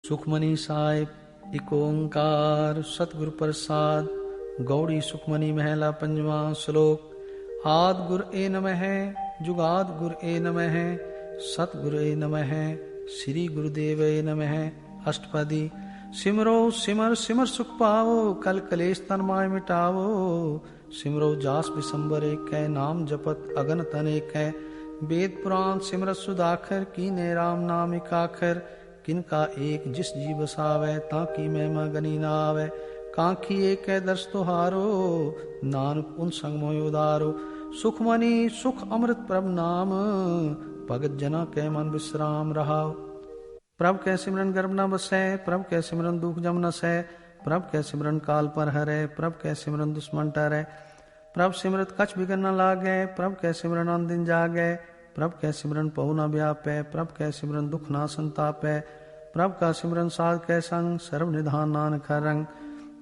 सुखमनी साहिब एक ओंकार सतगुरु प्रसाद गौड़ी सुखमनी महला पंजवा श्लोक। आद गुर ए नमः जुगाद गुर ए नमः सतगुरु ए नमः श्री गुरुदेव ए नमः। अष्टपदी। सिमरो सिमर सिमर सुख पावो कल कलेश तन माय मिटावो। सिमरो जास बिसंबर एक है नाम जपत अगन तन एक है। वेद पुराण सिमरत सुदाखर कीने राम नाम एकाखर। किनका एक जिस जी बसावे ताकि महिमा गनी ना आवे। कांखी एक है दर्श तुहारो नानक उन संग मोय उदारो। सुखमनी सुख अमृत प्रभ नाम भगत जना के मन विश्राम रहाओ। प्रभ कै सिमरन गर्भ न बसै प्रभ कै सिमरन दुख जम न सै। प्रभ कै सिमरन काल पर हरै प्रभ कै सिमरन दुश्मन टरै। प्रभ सिमरत कछ बिगन न लागै प्रभ कै सिमरन अन दिन जागै। प्रभ कै सिमरन पहु न व्यापै प्रभ कै सिमरन दुख ना संतापै। प्रभ का सिमरन साध कै संग सर्व निधान नानक हर रंग।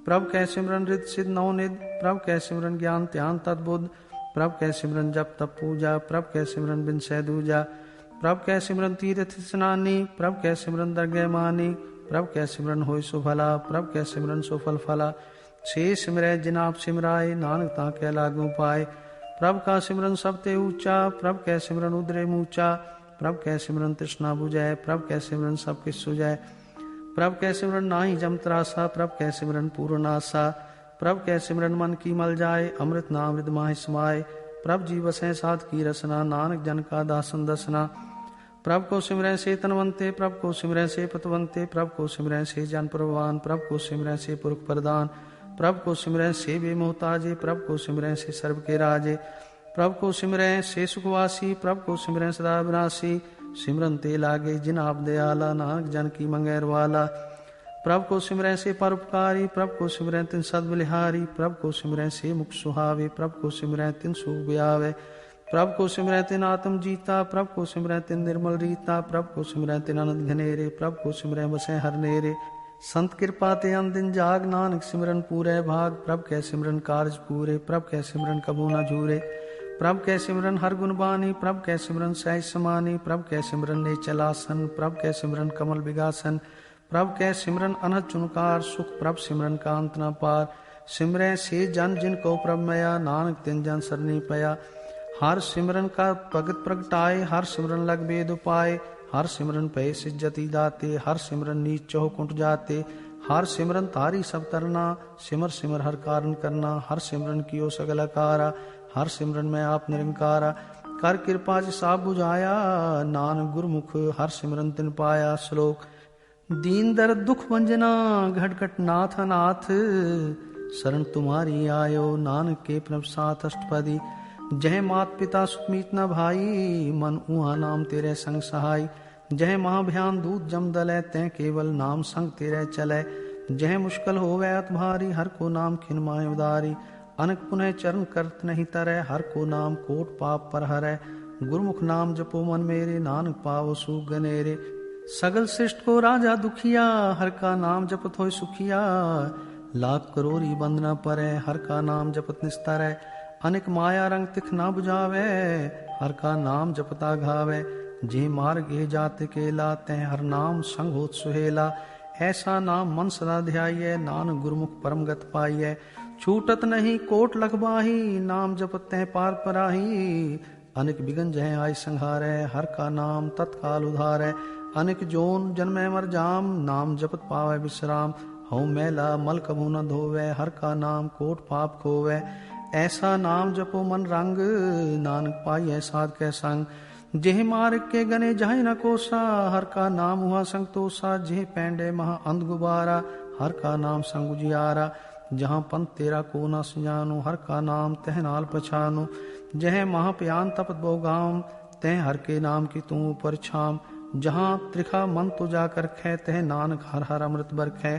प्रभ कै सिमरन रिद सिद्ध नवनिध प्रभ कै सिमरन ज्ञान ध्यान तद्बुद्ध। प्रभ कै सिमरन जप तप पूजा प्रभ कै सिमरन बिन सै दूजा। प्रभ कै सिमरन तीर्थ स्नानी प्रभ कै सिमरन दरगह मानी। प्रभ कै सिमरन होय सुभला प्रभ कै सिमरन सुफल फला। से सिमरै जिनाप सिमराय नानक ताके लागू पाए। प्रभ का सिमरन सब ते ऊंचा प्रभ कै सिमरन उदरे मूचा। प्रभ कै सिमरन तृष्णा बुझै प्रभ कै सिमरन सब किछ सुझै। प्रभ कै सिमरन नाहि जम त्रासा प्रभ कै सिमरन पूर्ण आसा। प्रभ कै सिमरन मन की मल जाय अमृत नाम हृदय माहि समाय। प्रभ जी बसै साध की रसना नानक जन का दासन दसना। प्रभ को सिमरै से तनवंते प्रभ को सिमरै से पतवंते। प्रभ को सिमरै से जन प्रवान प्रभ को सिमरै से पुरख प्रदान। प्रभ को सिमरै से बेमोहताजे प्रभ को सिमरै से सर्व के राजे। प्रभ को सिमरै से सुखवासी प्रभ को सिमरै सदा विनाशी। सिमरन ते लागे जिन आप दयाला नानक जन की मंगैर वाला। प्रभ को सिमरै से परोपकारी प्रभ को सिमरै तिन सद बलिहारी। प्रभ को सिमरै से मुख सुहावे प्रभ को सिमरै तिन सुख ब्यावे। प्रभ को सिमरै तिन आत्म जीता प्रभ को सिमरै तिन निर्मल रीता। प्रभ को सिमरै तिन अनंत घनेरे प्रभ को सिमरै बसै हर नेरे। संत कृपा ते अन दिन जाग नानक सिमरन पूरे भाग। प्रभ कै सिमरन कारज पूरे प्रभ कै सिमरन कबू न झूरे। प्रभ कै सिमरन हर गुण बानी प्रभ कै सिमरन सहज समानी। प्रभ कै सिमरन ने चलासन प्रभ कै सिमरन कमल विगासन। प्रभ कै सिमरन अनहद चुनकार सुख प्रभ सिमरन का अंत न पार। सिमरै से जन जिनको प्रभ मया नानक तिन जन सरनी पया। हर सिमरन का भगत प्रगटाए हर सिमरन लग वेद उपाय। हर सिमरन पे सिज्जति दाते हर सिमरन नीच चौह कुंठ जाते। हर सिमरन तारी सब तरना सिमर सिमर हर कारण करना। हर सिमरन कियो सगल आकारा हर सिमरन में आप निरंकारा। कर कृपा साब बुझाया नानक गुरमुख हर सिमरन तिन पाया। श्लोक। दीन दर्द दुख वंजना घट घट नाथ अनाथ। शरण तुम्हारी आयो नानक के प्रभ साथ। अष्टपदी। जय मात पिता सुखमीत न भाई मन उहा नाम तेरे संग सहाय। जय महाभयान दूत जम दलै तै केवल नाम संग तेरे चलै। जय मुश्किल होवै अत भारी हर को नाम खिन माय उदारी। अनक पुनः चरण करत नहीं तरह हर को नाम कोट पाप पर हरै। गुरमुख नाम जपो मन मेरे नानक पावो सुख गनेरे। सगल सृष्ट को राजा दुखिया हर का नाम जपत होय सुखिया। लाख करोरी बंद न परै हर का नाम जपत निस्तर है। अनेक माया रंग तिख ना बुझावे हर का नाम जपता घावे। जे मार्ग ए जात केला तै हर नाम संग होत सुहेला। ऐसा नाम मन सदा ध्याये नानक गुरमुख परम गत पाइये। छूटत नहीं कोट लखबाही नाम जपत तै पार पराही। अनेक बिगन जह आय संहारै हर का नाम तत्काल उधारै। अनेक जोन जन्मै मर जाम नाम जपत पावै विश्राम। हऊँ मैला मल कभू न धोवै हर का नाम कोट पाप खोवै। ऐसा नाम जपो मन रंग नानक पाइयै साध कै संग। जेह मार्ग के गने जाहि न कोसा हर का नाम हुआ संग तोसा। जेह पैंडे महा अंध गुबारा हर का नाम संग उजियारा। जहाँ पंथ तेरा को न सुजानो हर का नाम तह नाल पछानो। जह महाप्यान तपत बहु गाम तह हर के नाम की तू ऊपर छाम। जहाँ त्रिखा मन तो जाकर खे तह नानक हर हर अमृत बरखै।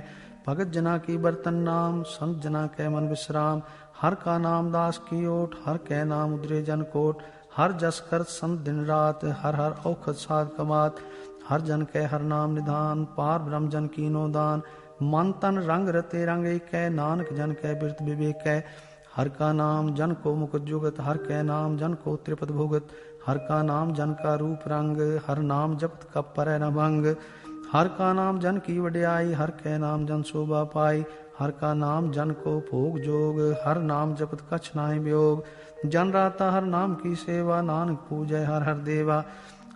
भगत जना की बर्तन नाम संत जना कै मन विश्राम। हर का नाम दास की ओट हर कै नाम उदरे जन कोट। हर जस कर संत दिन रात हर हर औखद साध कमात। हर जन कै हर नाम निधान पार ब्रह्म जन कीनो दान। मन तन रंग रते रंग एक नानक जन कै बिरत विवेक है। हर का नाम जन को मुकुट जुगत हर कै नाम जन को त्रिपत भुगत। हर का नाम जन का रूप रंग हर नाम जपत कप पर न भंग। हर का नाम जन की वड्याई, हर कै नाम जन शोभा पाई। हर का नाम जन को भोग जोग, हर नाम जपत कछ नाहि वियोग। जन राता हर नाम की सेवा, नानक पूजय हर हर देवा।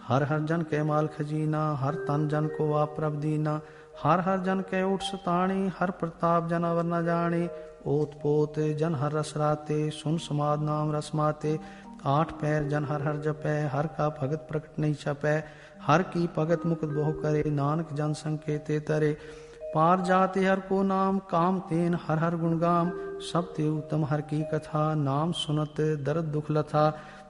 हर हर जन कै माल खजीना, हर तन जन को आप प्रभ दीना। हर हर जन कै उठ सताणी, हर प्रताप जन अवर न जानी। ओत पोत जन हर रस राते, सुन समाद नाम रस माते। आठ पैर जन हर हर जपै, हर का भगत प्रकट नहीं छपै। हर की भगत मुकुत बहु करे, नानक जन संकेते तरे। पार जाते हर को नाम, काम तेन हर हर गुणगाम। सब ते उत्तम हर की कथा, नाम सुनत दर्द दुख लथा।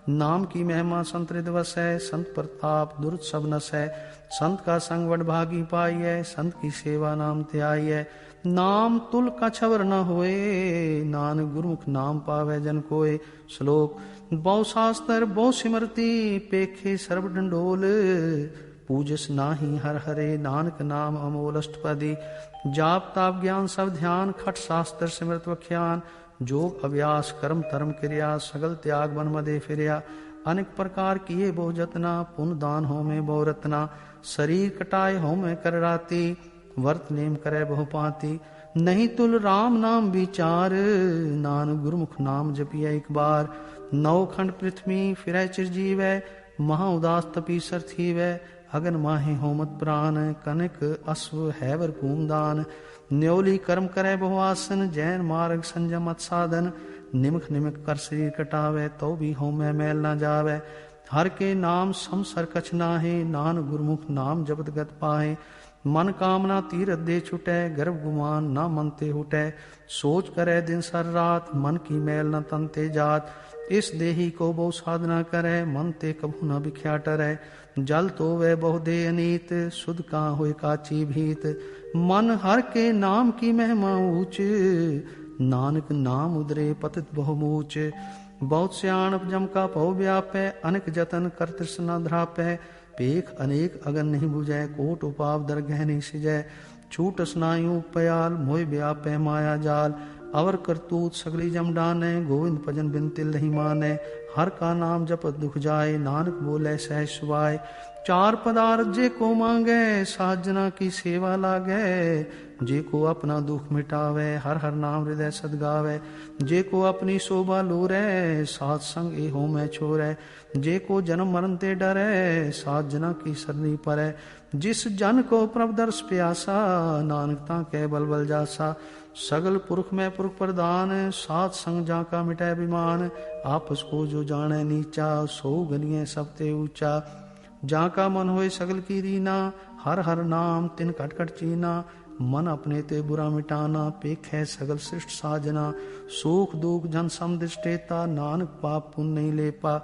नाम की महिमा संत हृदवस है, संत प्रताप दुर्द सब नस है। संत का संग वडभागी पाई है, संत की सेवा नाम ते आई है। नाम तुल का छवर न होए, नानक गुरुमुख नाम पावे जन कोय। श्लोक बहु शास्त्र बहु सिमरती, पेखे सर्व डंडोल। पूजस नाही हर हरे, नानक नाम अमोल अष्टपदी। जाप ताप ज्ञान सब ध्यान, खट शास्त्र सिमरत वख्यान। जोग अभ्यास कर्म धर्म क्रिया, सगल त्याग बन मदे फिरया। अनेक प्रकार किए बहु जतना, पुण्य दान हो में बहु रत्ना। शरीर कटाए हो में कर राती, वर्त नेम करे बहु पाती। नहीं तुल राम नाम विचार, नानक गुरुमुख नाम जपिया एक बार। नौ खंड पृथ्वी फिरै चिरजीवै, महा उदास तपीसर थीवै। अगन माहे होमत प्राण, कनक अश्व हैवर भूमदान। न्योली कर्म करे बहुआसन, जैन मार्ग संयम अत साधन। निमख निमख कर शरीर कटावे, तो भी होमै मैल न जावे। हर के नाम समसर कछ नाहे, नानक गुरुमुख नाम जपत गत पाहे। मन कामना तीरथ दे छुटै, गर्भ गुमान न मन ते हुटै। सोच करे दिन सर रात, मन की मैल न तन ते जात। इस देही को बहु साधना करे, मन ते कभू न बिख्या टरै। जल तो वह बहु दे अनीत, सुध कहाँ होए काची भीत। मन हर के नाम की महिमा ऊंच, नानक नाम उदरे पतित बहुमूच। बहुत स्याणप जम का पौ व्यापै, अनेक जतन कर तृष्णा ध्रापै। पेख अनेक अगन नहीं बुझै, कोट उपाव दर गह नहीं सिजै। छूट स्नायु पयाल, मोह व्यापै माया जाल। अवर करतूत सगली जम डानै, गोविंद भजन बिन तिल नहीं मानै। हर का नाम जपत दुख जाए, नानक बोले सहज सुभाए। चार पदार्थ जे को मांगै, साजना की सेवा लागै। जे को अपना दुख मिटावे, हर हर नाम हृदय सद गावे। जे को अपनी शोभा लोरै, सात संग ए हो मैं छोरै। जे को जन्म मरण ते डरै, सात जना की सरनी परै। जिस जन को प्रभ दर्श प्यासा, नानक ताकै बल बल जासा। सगल पुरख में पुरख प्रदान, सात संग जाका मिटै विमान। आपस को जो जाने नीचा, सो गनिए सब ते ऊंचा। जाका मन होए सगल की रीना, हर हर नाम तिन कट कट चीना। मन अपने ते बुरा मिटाना, पेख है सगल सृष्ट साजना। सुख दुख जन सम दृष्टेता, नानक पाप पुण्य नहीं लेपा।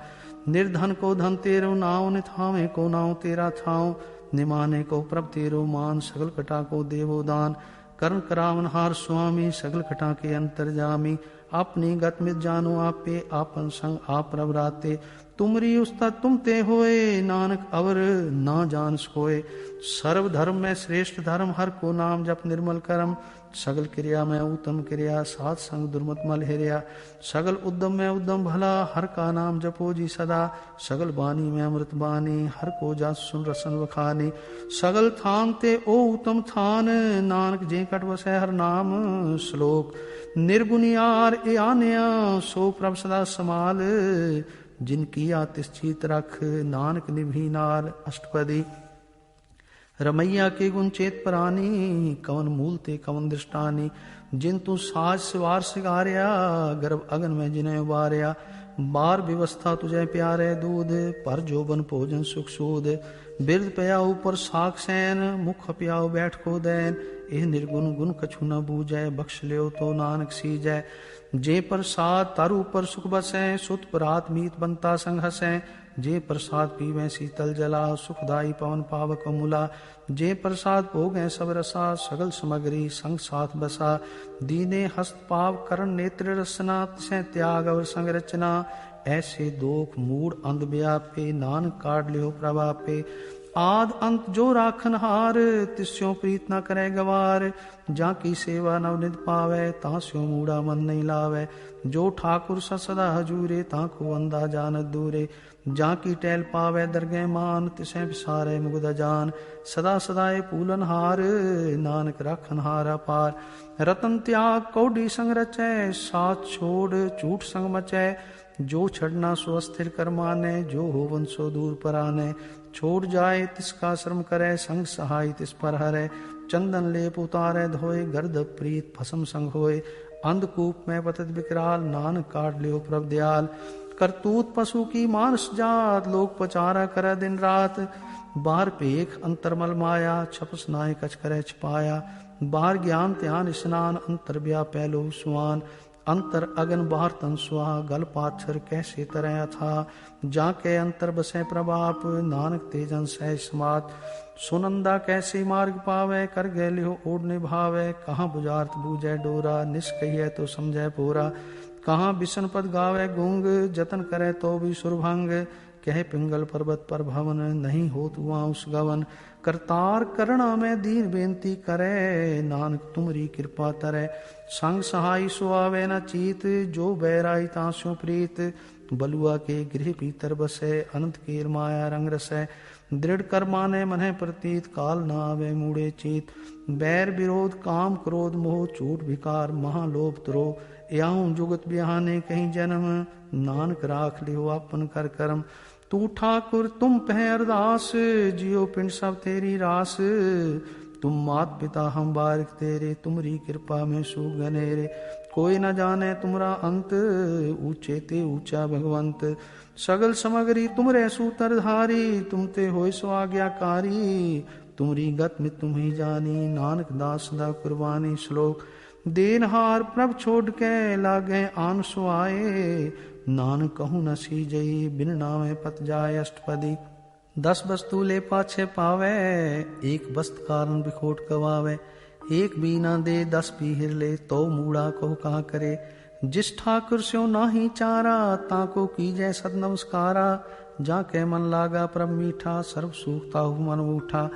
निर्धन को धन तेरो नाव, निथावे को नाव तेरा थाव। निमाने को प्रभ तेरो मान, सगल कटा को देवो दान। कर्ण करावन हार स्वामी, सगल कटा के अंतर्जामी। अपनी गत मित जानो आपे, आपन संग आप प्रभ राते। तुमरी उस्ता तुम ते होए, नानक अवर ना जान सोए। सर्व धर्म में श्रेष्ठ धर्म, हर को नाम जप निर्मल करम। सगल क्रिया में उत्तम क्रिया, सात संग दुर्मत मल हेरिया। सगल उद्यम में उद्यम भला, हर का नाम जपो जी सदा। सगल बानी में अमृत बानी, हर को जास सुन रसन वखानी। सगल थान ते ओ उत्तम थान, नानक जे कट बसै हर नाम। श्लोक निर्गुनियार ए आनया, सो प्रभ सदा समाल। जिनकी आतिश चीत रख, नानक निभी नाल। अष्टपदी रमैया के गुण चेत परानी, कवन मूल ते कवन दृष्टानी। जिन तू साज सिवार सिगारिया, गर्भ अगन में जिन्हें उबारिया। बार व्यवस्था तुझे प्यारे दूध, पर जोबन भोजन सुख सूद। बिरद पयाऊ पर साख सैन, मुख प्याऊ बैठ को दैन। एह निर्गुण गुण कछु न बूझै, बख्श लियो तो नानक सीजै। जे प्रसाद तारू पर सुख बसै, सुत परात मीत बनता संग हसै। जे प्रसाद पीवें शीतल जला, सुखदाई पवन पावक मूला। जे प्रसाद भोगें सब रसा, सगल समग्री संग साथ बसा। दीने हस्त पाव करण नेत्र रसना, तिसै त्याग अवर संग रचना। ऐसे दोख मूड अंध व्यापे, नानक काट लियो प्रभापे। आद अंत जो राखन हार, तिस्यों प्रीत न करे गवार। जाकी सेवा नवनित पावे, तास्यों मूढ़ा मन नहीं लावे। जो ठाकुर सदा हजूरे, ताको वंदा जानत दूरे। जाकी टैल पावे दरगह मान, तिसे बिसारे मुगद जान। सदा सदाए पूलन हार, नानक राखन हारा पार। रतन त्याग कौडी संग रचै, साथ छोड़ झूठ संग मचै। जो छड़ना सो अस्थिर कर माने, जो होवन सो दूर पर आने। छोड़ जाए तिसका श्रम करे, संग सहाय तिस पर हरै। चंदन लेप उतारे धोए, गर्द प्रीत भस्म संग होए। अंधकूप में पतित विकराल, नानक काट लियो प्रभ दयाल। करतूत पशु की मानस जात, लोक पचारा करे दिन रात। बाहर पेख अंतरमल माया, छपस नाय कछ करे छपाया। बाहर ज्ञान ध्यान स्नान, अंतर व्यापै लो सुआन। अंतर अगन बाहर तन सुहा, गल पाथर कैसे तरह था। जाके अंतर बसे प्रभाप, नानक तेजन सहज समात। सुनंदा कैसे मार्ग पावे, कर गए लियो ओढ़ निभावे। कहाँ बुझारत बूझे डोरा, निष्कहिए तो समझे पूरा। कहाँ बिशन पद गावे गुंग, जतन करे तो भी सुरभंग। कह पिंगल पर्वत पर भवन, नहीं हो वहाँ उस गवन। करतार करना में दीन बेनती करे, नानक तुमरी कृपा तरे। संग सहाय सुआवे न चीत, जो बैराई तास्यों प्रीत। बलुआ के गृह भीतर बसे, अनंत कीर माया रंग रसै। दृढ़ कर माने मन्हे प्रतीत, काल न आवे मूढ़े चीत। बैर विरोध काम क्रोध मोह, झूठ विकार महालोभ द्रोह। याहूं जुगत बिहाने कहीं जन्म, नानक राख लियो अपन कर कर्म। तू ठाकुर तुम पह अरदास, जियो पिंड सब तेरी रास। तुम मात पिता हम बारिक तेरे, तुमरी कृपा में सुख घनेरे। कोई न जाने तुमरा अंत, ऊंचे ते ऊंचा भगवंत। सगल समगरी तुमरे सूतर धारी, तुम ते होय सो आज्ञाकारी। तुमरी गत में तुम ही जानी, नानक दास दा कुर्बानी। श्लोक देनहार प्रभ छोड़ के, लागे आन सो आए। नानक कहूँ न सीजई, बिन नामे पत जाय अष्टपदी। 10 वस्तु ले पाछे पावे, एक वस्त कारण बिखोट गवावे। एक भी न दे 10 पीहिर ले, तो मूढ़ा को कहा करे। जिस ठाकुर स्यो नाही चारा, ताको कीजय सद नमस्कारा। जाके मन लागा प्रभ मीठा, सर्व सुख ताहु मन उठा।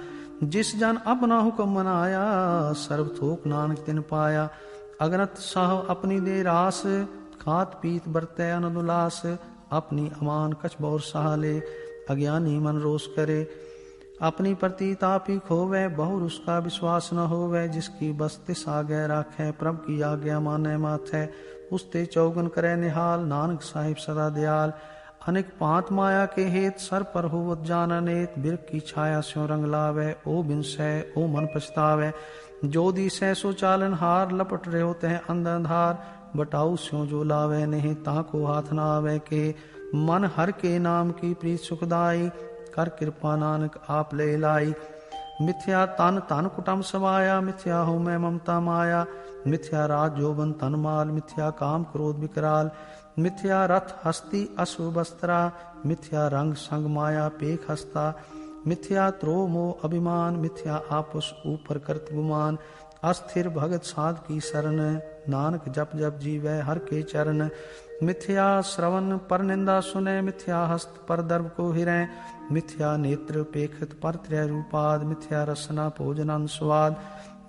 जिस जन अपना हुक्म मनाया, सर्व थोक नानक तिन पाया। अगनत साह अपनी दे रास, खात पीत बरतै अनुलास। अपनी अमान कछ बौर सहा ले, अज्ञानी मन रोष करे। अपनी प्रतीत आप ही खोवे, बहुर उसका विश्वास न होवे। जिसकी बस तिस आगे राखे, प्रभ की आज्ञा माने माथे। उसते चौगन करे निहाल, नानक साहिब सदा दयाल। अनेक पांत माया के हेत, सर पर होवत जाननेत। बिरख की छाया स्यों रंग लावे, ओ बिन सै ओ मन पछतावे। जो दिसै सो चालन हार, लपट रहे होते हैं अंधार। बटाऊ स्यों जो लावे नहीं, ताको हाथ न आवे के। मन हर के नाम की प्रीत सुखदाई, कर कृपा नानक आप ले लाई। मिथ्या तन तन कुटम समाया, मिथ्या हो मैं ममता माया। मिथ्या राज जोबन तन माल, मिथ्या काम क्रोध विकराल। मिथ्या रथ हस्ती अश्व वस्त्रा, मिथ्या रंग संग माया पेख हस्ता। मिथ्या त्रोह मोह अभिमान, मिथ्या आपस ऊपर करत गुमान। अस्थिर भगत साध की शरण, नानक जप जप जीवै हर के चरण। मिथ्या श्रवण पर निंदा सुने, मिथ्या हस्त पर दर्भ को हिरै। मिथ्या नेत्र पेखत पर त्रय रूपाद, मिथ्या रसना भोजन स्वाद।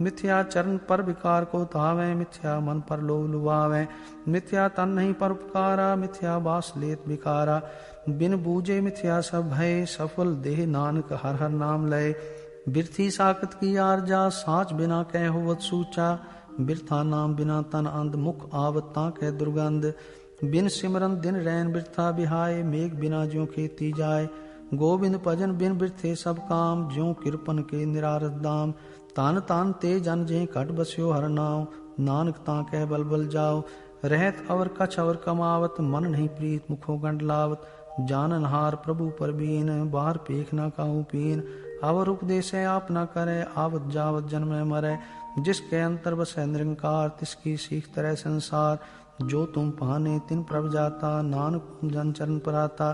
मिथ्या चरण पर विकार को तावे, मिथ्या मन पर लोभ लुभावे। मिथ्या तन नहीं पर उपकारा, मिथ्या बास लेत विकारा। बिन बूझे मिथ्या सब भय, सफल देह नानक हर हर नाम लय। बिरथी साकत की आरजा, साच बिना कह होवत सूचा। बिरथा नाम बिना तन अंध, मुख आवत ताके दुर्गंध। बिन सिमरन दिन रैन बिरथा बिहाय, मेघ बिना ज्यों खेती जाय। गोविंद भजन बिन बिरथे सब काम, ज्यों किरपन के निरारत दाम। तान तान ते जन जे घट बस्यो हर नाम, नानक ताके बल बल जाओ। रहत अवर कछ अवर कमावत, मन नहीं प्रीत मुखो गंड लावत। जानन हार प्रभु पर बीन, बाहर पेख न काहू पीन। अवर उपदेश आप न करे, आवत जावत जन्म मरै। जिसके अंतर बसै निरंकार, तिसकी सीख तरह संसार। जो तुम पाने तिन प्रभ जाता, नानक जन चरण पर आता।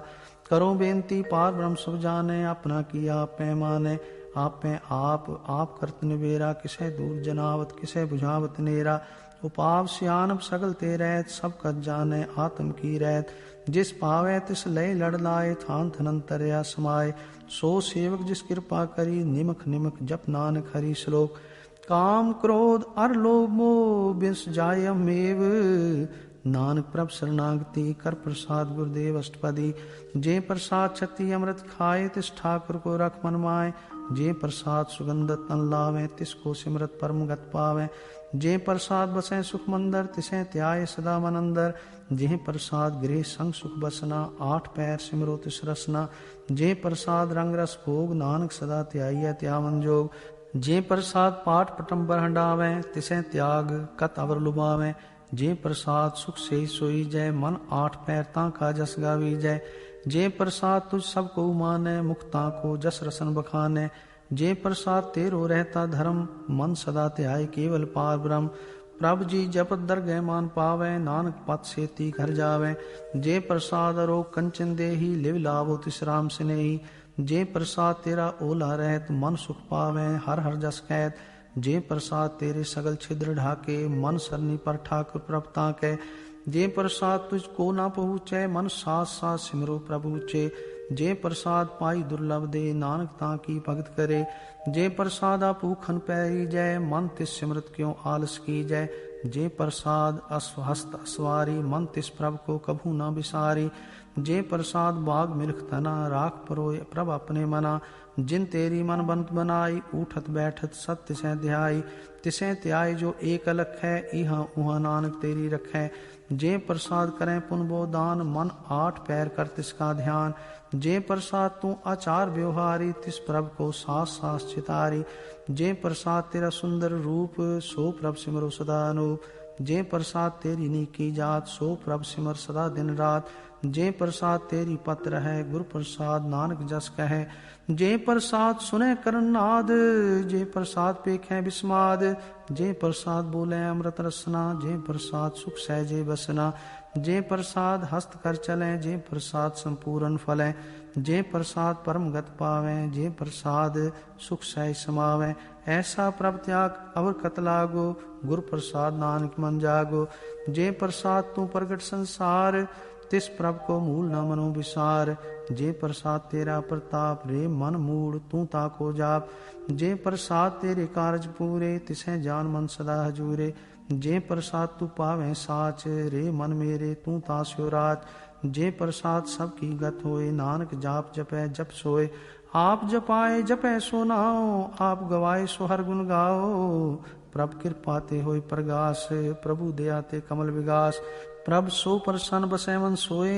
करो बेनती पार ब्रह्म सब जाने, अपना किया पैमाने। आप में आप करत निबेरा, किसे दूर जनावत किसे बुझावत नेरा। उपाव सियानब सगल ते रहत, सब कत जाने आत्म की रहत। जिस पावे तिस लय लड़ लाए, थान थनंतरया समाये। सो सेवक जिस कृपा करी, निमख निमख जप नानक हरि श्लोक। काम क्रोध अर लोभ मोह बिस जायमेव, नानक प्रभ शरणागति कर प्रसाद गुरुदेव अष्टपदी। जे प्रसाद छति अमृत खाए, तिस ठाकुर को रख मन माए। जे प्रसाद सुगंध तन लावे, तिसको सिमरत परम गत पावे। जे प्रसाद बसें सुख मंदर, तिसें त्याय सदा मन अंदर। जे प्रसाद गृह संग सुख बसना, आठ पैर सिमरो तिस रसना। जे प्रसाद रंग रस भोग, नानक सदा त्याई त्यावन जोग। जे प्रसाद पाठ पटम्बर हंडावे, तिसें त्याग कत अवर लुभावे। जे प्रसाद सुख से सोई जय, मन आठ पैर ताका जस गावी जय। जे प्रसाद तुझ सबको माने, मुक्ता को जस रसन बखाने। जे प्रसाद तेरो रहता धर्म, मन सदा त्याय केवल पार ब्रह्म। प्रभु जी जपत दरगह मान पावे, नानक पत सेती घर जावे। जे प्रसाद अरोग कंचन देही, लिव लाभो तिस राम स्नेही। जे प्रसाद तेरा ओला रहत, मन सुख पावे हर हर जस कहत। जे प्रसाद तेरे सगल छिद्र ढाके, मन सरनी पर ठाकुर प्रभ ताके। जे प्रसाद तुझको ना पहुँचे, मन साथ साथ सिमरो प्रभु ऊचे। जे प्रसाद पाई दुर्लभ दे, नानक ताकी भगत करे। जे प्रसाद आपूखन पैरी जय, मन तिस सिमरत क्यों आलस की जय। जे प्रसाद अस्वहस्त अस्वारी, मन तिस प्रभ को कभू ना बिसारी। जे प्रसाद बाग मिल्ख तना, राख परोए प्रभ अपने मना। जिन तेरी मन बंत बनाई, उठत बैठत सत्य से ध्याई। तिसे त्याय जो एक अलख है, इहाँ उहाँ नानक तेरी रखै। जे प्रसाद करें पुन बो दान, मन आठ पैर कर तिसका ध्यान। जे प्रसाद तू आचार व्यवहारी, तिस प्रभ को सास सास चितारी। जे प्रसाद तेरा सुंदर रूप, सो प्रभ सिमरो सदा अनूप। जे प्रसाद तेरी नीकी जात, सो प्रभ सिमर सदा दिन रात। जे प्रसाद तेरी पत्र है, गुरु प्रसाद नानक जस कहे। जे प्रसाद सुने करनाद, जे प्रसाद पेखें बिस्माद। जे प्रसाद बोले अमृत रसना, जे प्रसाद सुख सहजे बसना। जे प्रसाद हस्त कर चले, जे प्रसाद संपूर्ण फले। जे प्रसाद परम गत पावे, जे प्रसाद सुख सहज समावे। ऐसा प्रभ त्याग अवर कत लागो, गुरु प्रसाद नानक मन जागो। जे प्रसाद तू प्रगट संसार, तिस प्रभ को मूल न मनो विसार। जे प्रसाद तेरा प्रताप, रे मन मूड तू ताको जाप। जे प्रसाद तेरे कारज पूरे, तिसे जान मन सदा हजूरे। जे प्रसाद तू पावे साच, रे मन मेरे तू तास्यो राज। जे प्रसाद सबकी गत होए, नानक जाप जपै जप सोए। आप जपाए जपै सो नाओ, आप गवाए सो हर गुण गाओ। प्रभ कृपा ते होए प्रगास, प्रभु दया ते कमल विगास। प्रभ सो प्रसन्न बसै मन सोए,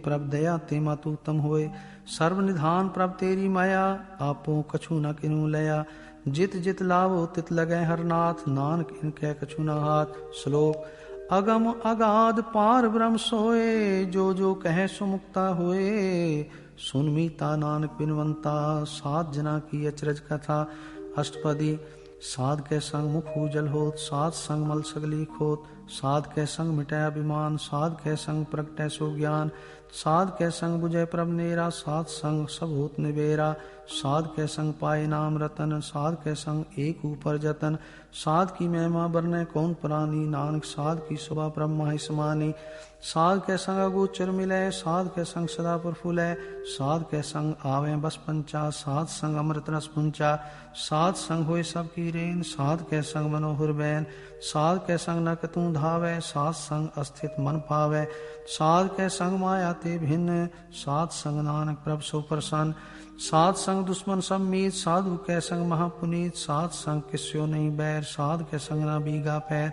प्रभ दया ते मातु उत्तम होए। सर्व निधान प्रभ तेरी माया, आपो कछु न किनु लया। जित जित लावो तित लगै हर नाथ, नानक इनकै कछु न हाथ। श्लोक अगम अगाध पार ब्रह्म सोए, जो जो कहे सो मुक्ता होए। सुन मीता नानक बिनवंता, सात जना की अचरज कथा। अष्टपदी साध के संग मुख उजल होत, साध संग मल सगली खोत। साध के संग मिटै अभिमान, साध के संग प्रगटै सो ज्ञान। साध के संग बुझै प्रभ नेरा, साध संग सब होत निबेरा। साध के संग पाए नाम रतन, साध के संग एक ऊपर जतन। साध की महिमा बरनै कौन प्राणी, नानक साध की शोभा ब्रह्मा ही समानी। साध के संग अगोचर मिलै, साध के संग सदा प्रफुल्लै। साध के संग आवे बस पंचा, साध संग अमृत रस पुंचा। साध संग होए सब की रेन, साध के संग मनोहर बैन। साध के संग नक तू धावै, साध संग अस्थित मन पावै। साध के संग माया ते भिन्न, साध संग नानक प्रभ सो प्रसन्न। साध संग दुश्मन सब मीत, साधु के संग महापुनीत। साध संग किस्यो नहीं बैर, साध के संग ना बीगा पैर।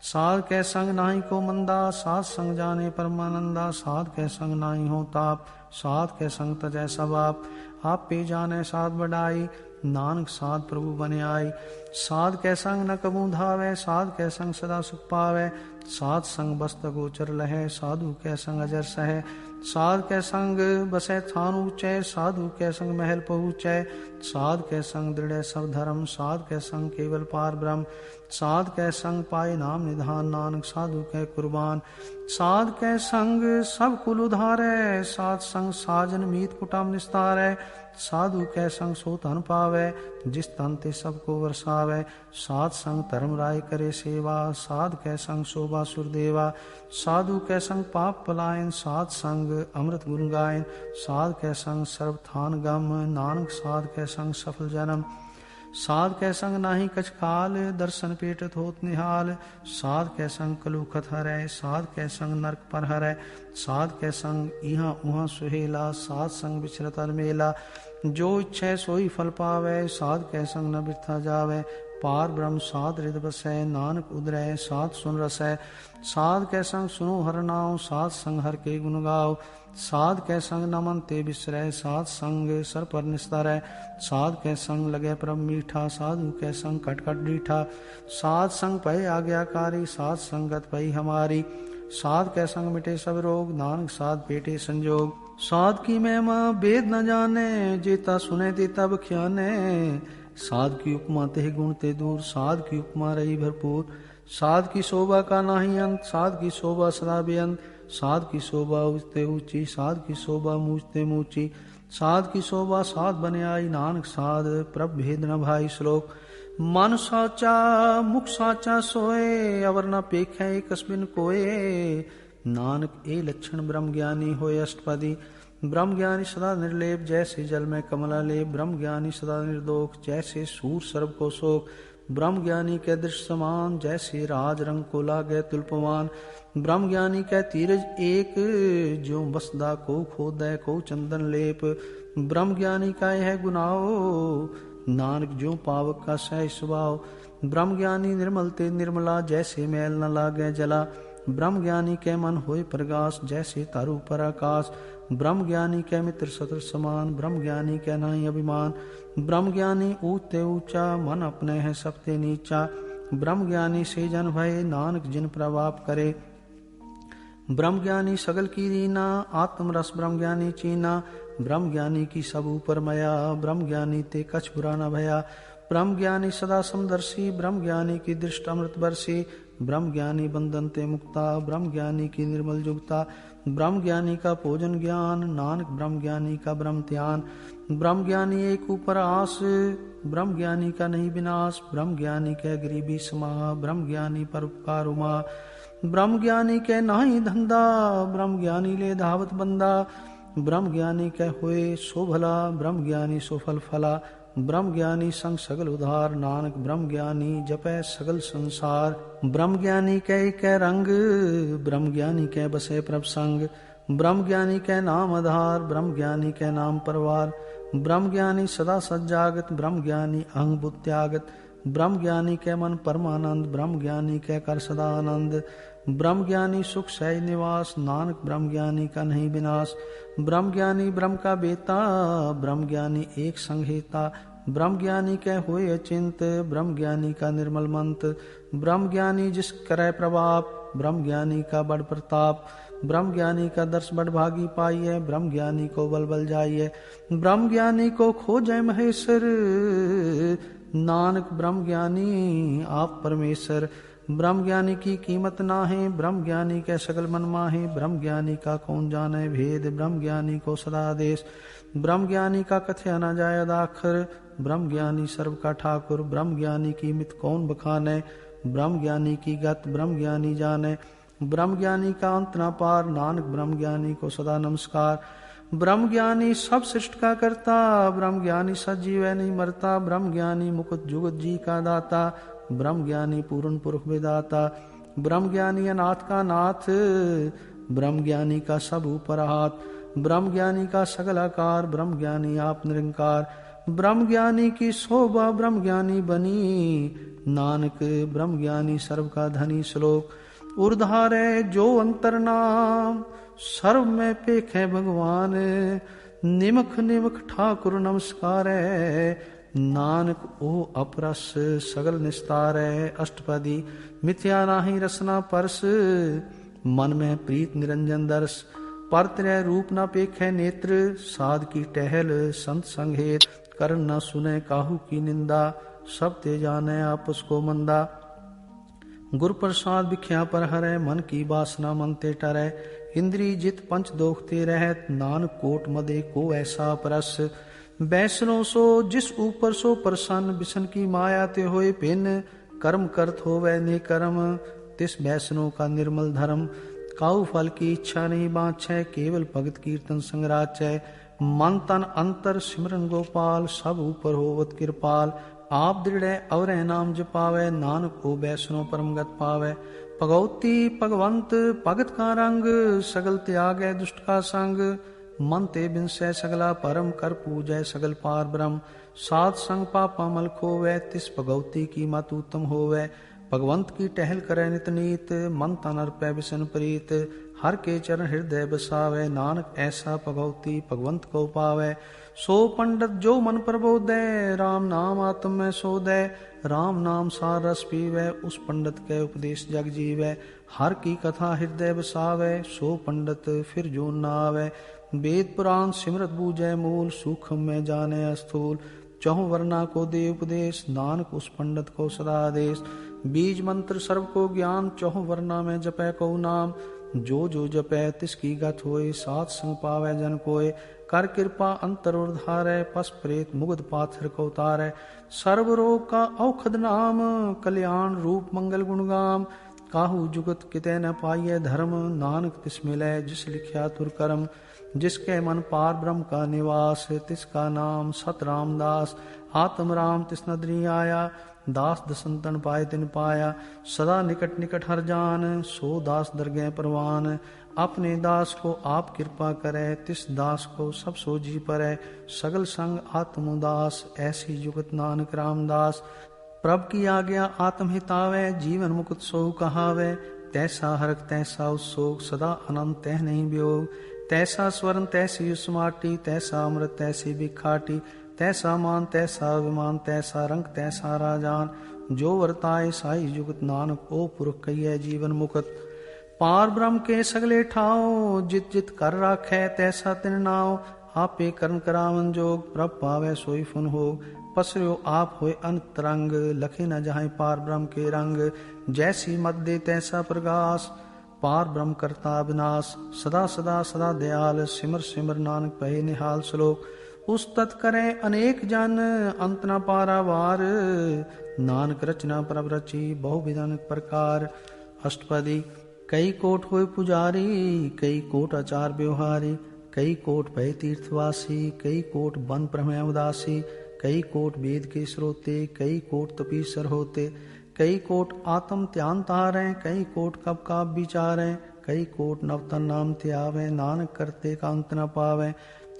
साध के संग नाही को मंदा, साध संग जाने परमानंदा। साध के संग नाही हो ताप, साध के संग तजै सब आप पे जाने साध बढ़ाई, नानक साध प्रभु बने आई। साध के संग न कबू धावै, साध के संग सदा सुख पावै। साध संग बस्त गोचर लहै, साधु के संग अजर सहै। साध कै संग बसै थान ऊंचै, साधु कै संग महल पहुँचै। साध कै संग दृढ़ सब धर्म, साध कै संग केवल पार ब्रह्म। साध कै संग पाए नाम निधान, नानक साधु कै कुर्बान। साध कै संग सब कुल उधारै, साध संग साजन मीत कुटुम निस्तारै। साधु कै संग सो धन पावै, जिस तन ते सबको वरसावै। साध संग धर्म राय करे सेवा, साध कै संग शोभा सुरदेवा। साधु कै संग पाप पलायन, साध संग अमृत गुण गायन। साध कै संग सर्व थान गम, नानक साध कै संग सफल जन्म। साध कै संग नाही कछ काल, दर्शन पेटत होत निहाल। साध कै संग कलुखत हरै, साध कै संग नरक पर हरै। साध कै संग इहाँ उहाँ सुहेला, साध संग बिचरत अलमेला। जो इच्छै सोई फल पावै, साध कै संग न बिरथा जावै। पार ब्रह्म साध हृद बसै, नानक उदरै साध सुन रसै। साध कै संग सुनो हर नाम, साध संग हर के गुण गाओ। साध कै संग न मन ते बिसरै, साध संग सर पर निस्तारै। साध कै संग लगे परम मीठा, साधु कै संग कट कट डीठा। साध संग पए आज्ञाकारी, साध संगत पई हमारी। साध कै संग मिटे सब रोग, नानक साध पेटे संजोग। साध की महिमा वेद न जाने, जेता सुने तेता बख्याने। साध की उपमा तेह गुण ते दूर, साध की उपमा रही भरपूर। साध की शोभा का नाही अंत, साध की शोभा सदा बेअंत। साध की शोभा ऊंचते ऊंची, साध की शोभा मूचते मूची। साध की शोभा साध बने आई, नानक साध प्रभ भेद न भाई। श्लोक मन साचा मुख साचा सोए, अवर न पेखै कस्बिन कोए। नानक ए लक्षण ब्रह्म ज्ञानी होए अष्टपदी। ब्रह्म ज्ञानी सदा निर्लेप, जैसे जल में कमला लेप। ब्रह्म ज्ञानी सदा निर्दोष, जैसे सूर सर्व को शोक। ब्रह्म ज्ञानी के दृश्य समान, जैसे राज रंग को लागे तुल्पमान। ब्रह्म ज्ञानी के तीरज एक, जो बसदा को खोदै को चंदन लेप। ब्रह्म ज्ञानी का यह गुनाओ, नानक जो पावक का सह स्वभाव। ब्रह्म ज्ञानी निर्मल ते निर्मला, जैसे मैल न लागे जला। ब्रह्म ज्ञानी के मन होए प्रगास, जैसे तारू पर आकाश। ब्रह्म ज्ञानी के मित्र शत्रु समान, ब्रह्म ज्ञानी के नहीं अभिमान। ब्रह्म ज्ञानी ऊंचे ऊंचा, मन अपने है सबते नीचा। ब्रह्म ज्ञानी से जन भय, नानक जिन प्रभाव करे। ब्रह्म ज्ञानी सगल की रीना, आत्म रस ब्रह्म ज्ञानी चीना। ब्रह्म ज्ञानी की सब ऊपर मया, ब्रह्म ज्ञानी ते कछ बुरा न भया। ब्रह्म ज्ञानी सदा समदर्शी, ब्रह्म ज्ञानी की दृष्ट अमृत बरसी। ब्रह्म ज्ञानी बंधन ते मुक्ता, ब्रह्म ज्ञानी की निर्मल जुगता। ब्रह्म ज्ञानी का भोजन ज्ञान, नानक ब्रह्म ज्ञानी का ब्रह्म ध्यान। ब्रह्म ज्ञानी एक ऊपर आस, ब्रह्म ज्ञानी का नहीं विनाश। ब्रह्म ज्ञानी के गरीबी समाह, ब्रह्म ज्ञानी पर उपकार उमा। ब्रह्म ज्ञानी के नाही धंधा, ब्रह्म ज्ञानी ले धावत बंदा। ब्रह्म ज्ञानी के होए सो भला, ब्रह्म ज्ञानी सो फल फला। ब्रह्म ज्ञानी संग सगल उधार, नानक ब्रह्म ज्ञानी जपै सगल संसार। ब्रह्म ज्ञानी कै रंग, ब्रह्म ज्ञानी कै बसे प्रभ संग। ब्रह्म ज्ञानी कै नाम आधार, ब्रह्म ज्ञानी कै नाम परवार। ब्रह्म ज्ञानी सदा सज्जागत, ब्रह्म ज्ञानी अहंग बुद्ध त्यागत। ब्रह्म ज्ञानी कै मन परमानंद, ब्रह्म ज्ञानी कै कर सदा आनंद। ब्रह्म ज्ञानी सुख सहज निवास, नानक ब्रह्म ज्ञानी का नहीं विनाश। ब्रह्म ज्ञानी ब्रह्म का बेता, ब्रह्म ज्ञानी एक संग हेता। ब्रह्म ज्ञानी कै होए अचिंत, ब्रह्म ज्ञानी का निर्मल मंत। ब्रह्म ज्ञानी जिस करे प्रभाव, ब्रह्म ज्ञानी का बड़ प्रताप। ब्रह्म ज्ञानी का दर्श बड़ भागी पाइये, ब्रह्म ज्ञानी को बल बल जाइए। ब्रह्म ज्ञानी को खोजै महेश्वर, नानक ब्रह्म ज्ञानी आप परमेश्वर। ब्रह्म ज्ञानी की कीमत ना है, ब्रह्म ज्ञानी के सगल मन माहे। ब्रह्म ज्ञानी का कौन जाने भेद, ब्रह्म ज्ञानी को सदा आदेश। ब्रह्म ज्ञानी का कथया न जाय अदाखर, ब्रह्म ज्ञानी सर्व का ठाकुर। ब्रह्म ज्ञानी की मित कौन बखाने, ब्रह्म ज्ञानी की गत ब्रह्म ज्ञानी जाने। ब्रह्म ज्ञानी का अंत न पार, नानक ब्रह्म ज्ञानी को सदा नमस्कार। ब्रह्म ज्ञानी सब सृष्ट का करता, ब्रह्म ज्ञानी सजीव है नहीं मरता। ब्रह्म ज्ञानी मुकुट जुगत जी का दाता, ब्रह्म ज्ञानी पूर्ण पुरुष विदाता। ब्रह्म ज्ञानी अनाथ का नाथ, ब्रह्म ज्ञानी का सब ऊपर हाथ। ब्रह्म ज्ञानी का सगल आकार, ब्रह्म ज्ञानी आप निरंकार। ब्रह्म ज्ञानी की शोभा ब्रह्म ज्ञानी बनी, नानक ब्रह्म ज्ञानी सर्व का धनी। श्लोक उर्धारे जो अंतर नाम, सर्व में पेखे भगवान। निमख निमख ठाकुर नमस्कार, नानक ओ अपरस सगल निस्तार। अष्टपदी मिथ्या नाही रसना परस, मन में प्रीत निरंजन दर्श। पर त्रय रूप न पेखै नेत्र, साध की टहल संत संग हेत, करन न सुने काहू की निंदा, सब ते जाने आपस को मंदा। गुर प्रसाद बिख्या पर हरै, मन की वासना मन ते टरै, इंद्री जित पंच दोख ते रहत, नानक कोट मदे को ऐसा परस। बैसनो सो जिस ऊपर सो प्रसन्न, बिसन की माया ते होए पिन, कर्म करत होवै ने कर्म, तिस बैसनो का निर्मल धर्म। काऊ फल की इच्छा नहीं बाँछै, केवल भगत कीर्तन संगराचै, मन तन अंतर सिमरन गोपाल, सब ऊपर होवत कृपाल। आप दृढ़ और नाम जपावै, नानक को बैसनो परमगत पावै। भगवती भगवंत भगत का रंग, सगल त्यागै दुष्ट का संग, मन ते बिनसै सगला परम, कर पूजै सगल पार ब्रह्म। साध संग पापा मल खोवै, तिस भगवती की मत उत्तम होवै। भगवंत की टहल करे नित नीत, मन तन अर्पै बिसन प्रीत, हर के चरण हृदय बसावै, नानक ऐसा भगवती भगवंत को पावै। सो पंडित जो मन प्रबोधै, राम नाम आत्म में सोधै, राम नाम सार रस पीवै, उस पंडित के उपदेश जग जीवै। हर की कथा हृदय बसावै, सो पंडित फिर जो न आवै। वेद पुराण सिमरत बूझै मूल, सूक्ष्म में जाने स्थूल, चहुँ वर्णा को दे उपदेश, नानक उस पंडित को सदा आदेश। बीज मंत्र सर्व को ज्ञान, चहुँ वर्णा में जपै को नाम, जो जो जपै तिसकी गत होए, साथ संग पावै जन कोय। कर कृपा अंतर उधारै, पस प्रेत मुगध पाथर को उतारै। सर्व रोग का औखद नाम, कल्याण रूप मंगल गुणगाम, काहू जुगत कितै न पाइयै धर्म, नानक तिस मिलै जिस लिखिया तुर कर्म। जिसके मन पार ब्रह्म का निवास, तिसका नाम सत रामदास। आत्म राम तिस नदरी आया, दास दसंतन पाए तिन पाया। सदा निकट निकट हर जान, सो दास दरगह परवान। अपने दास को आप कृपा करे, तिस दास को सब सो जी परै। सगल संग आत्म उदास, ऐसी जुगत नानक रामदास। प्रभ की आज्ञा आत्म हितावै, जीवन मुकुत सोहु कहावै। तैसा हरक तैसा उत्सोग, सदा अनंत तह नहीं वियोग। तैसा स्वर्ण तैसी उसमाटी, तैसा अमृत तैसी बिखाटी। तैसा मान तैसा अभिमान, तैसा रंग तैसा राजान। जो वर्ताए साई जुगत, नानक ओ पुरख कहिए जीवन मुकुत। पार ब्रह्म के सगले ठाओ, जित जित कर राखै तैसा तिन नाओ। आपे करन करावन जोग, प्रभ पावै सोई फुन होग। पसर्यो आप होए अंतरंग, लखे न जहाँ पार ब्रह्म के रंग। जैसी मत दे तैसा प्रगास, पार ब्रह्म करता विनाश। सदा सदा सदा दयाल, सिमर सिमर नानक पहे निहाल। श्लोक उस तत् करे अनेक जन, अंत न पारावार। नानक रचना प्रभ रची, बहु विधन प्रकार। अष्टपदी कई कोट हुए पुजारी, कई कोट आचार व्यवहारी। कई कोट भय तीर्थवासी, कई कोट बन प्रमेय उदासी। कई कोट वेद के श्रोते, कई कोट तपीसर होते। कई कोट आत्म ध्यान तारें, कई कोट कब काब विचारें। कई कोट नवतन नाम त्यावें, नानक करते का अंत न पावें।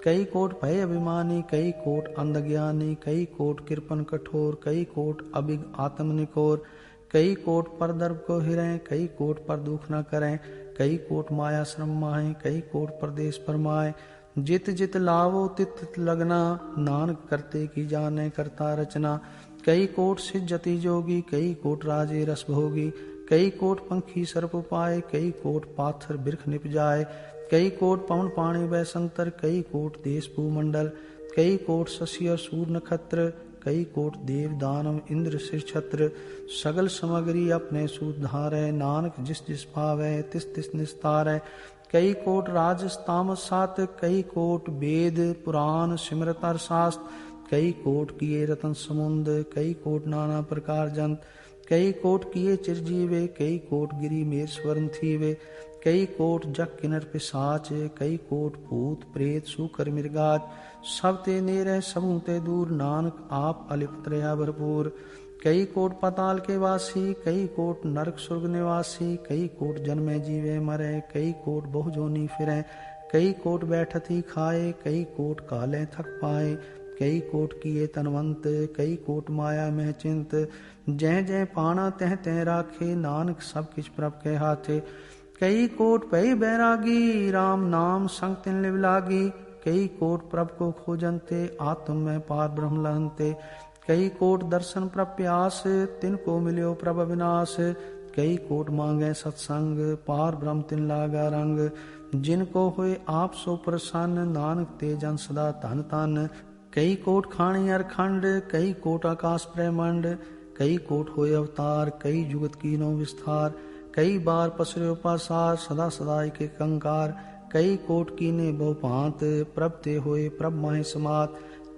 कई कोट भय अभिमानी, कई कोट अंधज्ञानी। कई कोट कृपन कठोर, कई कोट अभिग आत्म निकोर। कई कोट पर दर्भ को हिरें, कई कोट पर दुख न करें। कई कोट माया श्रम माहें, कई कोट परदेश परमाए। जित जित लावो तित तित लगना, नानक करते की जाने करता रचना। कई कोट सिद्धति जोगी, कई कोट राजे रस भोगी। कई कोट पंखी सर्प पाए, कई कोट पाथर बिरख निप जाए। कई कोट पवन पाणी वैसंतर, कई कोट देश भूमंडल। कई कोट शशि और सूर नक्षत्र, कई कोट देव दानव इंद्र सिर छत्र। सगल समग्री अपने सूत धारै, नानक जिस जिस पावै तिस तिस निस्तारै। कई कोट राजस तामस सात, कई कोट वेद पुराण सिमरत अर शास्त्र। कई कोट किए रतन समुंद, कई कोट नाना प्रकार जंत। कई कोट किए चिरजीवे, कई कोट गिरी मेर स्वर्ण थीवे। कई कोट जग किन्नर पिशाच, कई कोट भूत प्रेत सूकर मृगाच। सब ते नेरे सबू ते दूर, नानक आप अलिप्त रहा भरपूर। कई कोट पाताल के वासी, कई कोट नरक स्वर्ग निवासी। कई कोट जन्मे जीवे मरे, कई कोट बहु जोनी फिरे। कई कोट बैठत ही खाए, कई कोट काले थक पाए। कई कोट किए तनवंत, कई कोट माया में चिंत। जय जय पाना तह तह राखे, नानक सब किछ प्रभ के हाथे। कई कोट भय बैरागी, राम नाम संग तिन लिव लागी। कई कोट प्रभ को खोजनते, आत्म में पार ब्रह्म लहनते। कई कोट दर्शन प्रभ प्यास, तिनको मिल्यो प्रभ अविनाश। कई कोट मांगे सत्संग, पार ब्रह्म तिन लागा रंग। जिनको होए आप सो प्रसन्न, नानक ते जन सदा धन धन। कई कोट खाणी अरखंड, कई कोट आकाश ब्रह्मंड। कई कोट होए अवतार, कई जुगत कीनो विस्तार। कई बार पसर्यो पासार, सदा सदा एक कंकार। कई कोट कीने बहु भांत, प्रभ ते होए प्रभ माहि समात।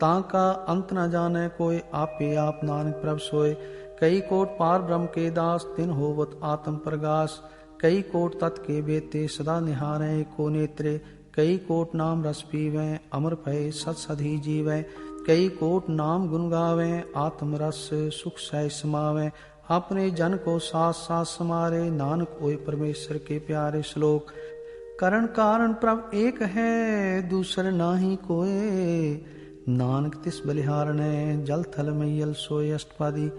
ताका अंत न जाने कोय, आपे आप नानक प्रभ सोय। कई कोट पार ब्रह्म के दास, तिन होवत आत्म प्रगास। कई कोट तत् के बेते, सदा निहारे को नेत्रे। कई कोट नाम रस पीवें, अमर भय सत सधी जीवें। कई कोट नाम गुण गावें, आत्म रस सुख सह समावें। अपने जन को सास सास समारे, नानक ओए परमेश्वर के प्यारे। श्लोक। करण कारण प्रभ एक है, दूसर नाही कोय। नानक तिस बलिहारणे, जल थल मैयल सोय। अष्टपदी।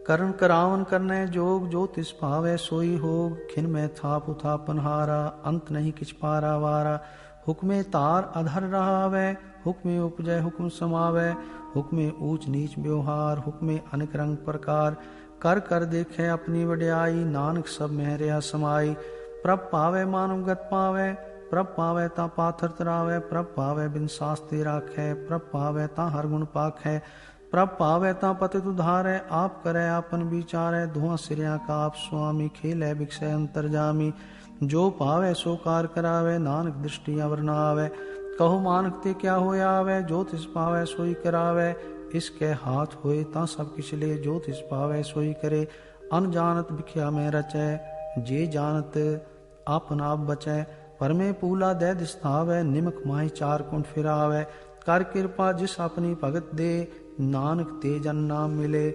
करण करावन करने जोग, जो तिस भावै सोई होग। खिन में थाप उथापन हारा, अंत नहीं किछ पारा वारा। हुक्मे तार अधर रहावै, हुक्मे उपजय हुक्म समावै। हुक्मे ऊंच नीच व्यवहार, हुक्मे अनेक रंग प्रकार। कर कर देखे अपनी वड्याई, नानक सब में रहा समाई। प्रभ पावे मानव गत पावे, प्रभ पावे ता पाथर तरावे। प्रभ पावे बिन शास्ति राखै, प्रभ पावे ता हर गुण पाखै। प्रभ पावे ता पतित उधारै, आप करे आपन विचारै। धुआं सिरिया का आप स्वामी, खेलै बिकसै अंतरजामी। जो पावे सो कार करावे, नानक दृष्टि अवर न आवे। कहो मानक ते क्या होय आवे, जो तिस पावे सोई करावे। इसके हाथ होए ता सब किछ ले, जो तिस पावे सोई करे। अनजानत बिख्या में रचै, जे जानत आपन आप बचै। परमे पूला दे दिसतावै, निमक माहि चार कुंठ फिरावै। कर कृपा जिस अपनी भगत दे, नानक ते जन नाम मिले।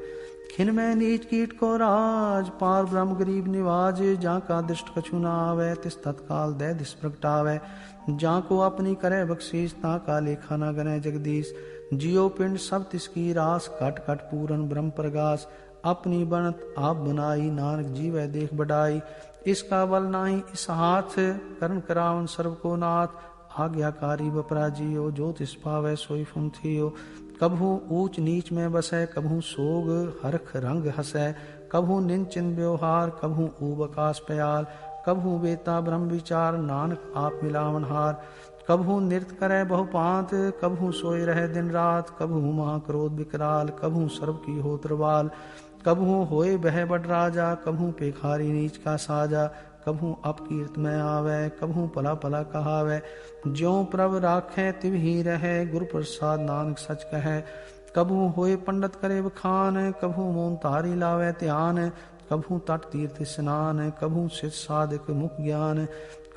खिन में नीच कीट को राज, पार ब्रह्म गरीब निवाज। जाका दृष्ट कछु न आवे, तिस तत्काल दे दिस प्रगटावै। जाको अपनी करे बख्शीस, ताका लेखा न गने जगदीश। जियो पिंड सब तिसकी रास, घट घट पूरन ब्रह्म प्रगास। अपनी बनत आप बनाई, नानक जीवै देख बढ़ाई। इसका बल नाही इस हाथ, करण करावन सर्व को नाथ। आज्ञाकारी बपराजियो, जो तिस पावै सोई फुंथियो। कभू ऊंच नीच में बसै, कभू सोग हरख रंग हसै। कभू निंचिन व्यवहार, कभू ऊब आकाश प्याल। कभू बेता ब्रह्म विचार, नानक आप मिलावन हार। कभू नृत्य करे बहु पांत, कभू सोए रहे दिन रात। कभू महाक्रोध विकराल, कभू सर्व की होत्रवाल। कभू होए बह बड़ राजा, कभू पेखारी नीच का साजा। कभू अपकीर्त में आवे, कभू पला पला कहावे। ज्यों प्रभ राखे तिव ही रहे, गुरु प्रसाद नानक सच कहे। कभू होए पंडित करे बखान, कभू मोन तारी लावे ध्यान। कभू तट तीर्थ स्नान, कभू सिद्ध साधक मुख ज्ञान।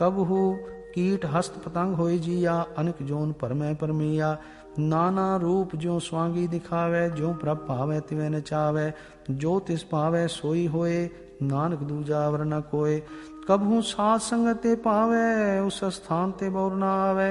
कभू कीट हस्त पतंग होए जिया, अनेक जोन परमै परमिया। नाना रूप ज्यों स्वांगी दिखावे, ज्यों प्रभ पावे तिवे नचावे। जो तिस पावे सोई होए, नानक दूजा अवर न कोय। कभू साध संगत ते पावे, उस स्थान ते बौर न आवे।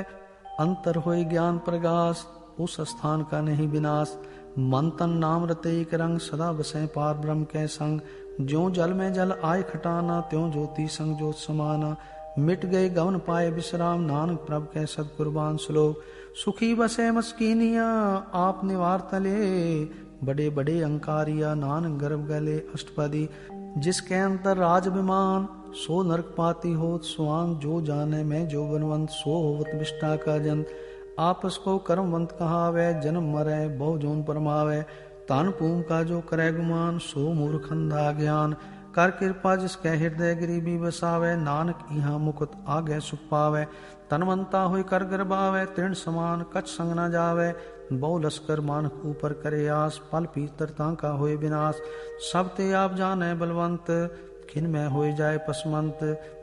अंतर होए ज्ञान प्रगास, उस स्थान का नहीं विनाश। मन तन नाम रते एक रंग, सदा बसें पार ब्रह्म के संग। ज्यों जल में जल आय खटाना, त्यों ज्योति संग ज्योत समाना। मिट गए गवन पाए विश्राम, नानक प्रभ के सदकुर्बान। श्लोक। सुखी बसे मस्कीनिया, आप निवार तले। बड़े बड़े अंकारिया, नानक गर्भ गले। अष्टपदी। जिसके अंतर राज विमान, सो नरक पाती होत स्वान। जो जाने में जो बनवंत, सो होवत विष्टा का जंत। आपस को कर्मवंत कहावे, जन्म मरे बहु जोन परमावे। तान पूम का जो करे गुमान, सो मूर्ख अंधा ज्ञान। कर कृपा जिसके हृदय गरीबी बसावे, नानक यहाँ मुकुत आगे सुख पावे। तनवंता हुई कर गर्भावे, तृण समान कछ संग न जावे। बहु लश्कर मानक ऊपर करे आस, पल पीतर का होए विनाश। सब ते आप जाने बलवंत, खिन में होए जाए पसमंत।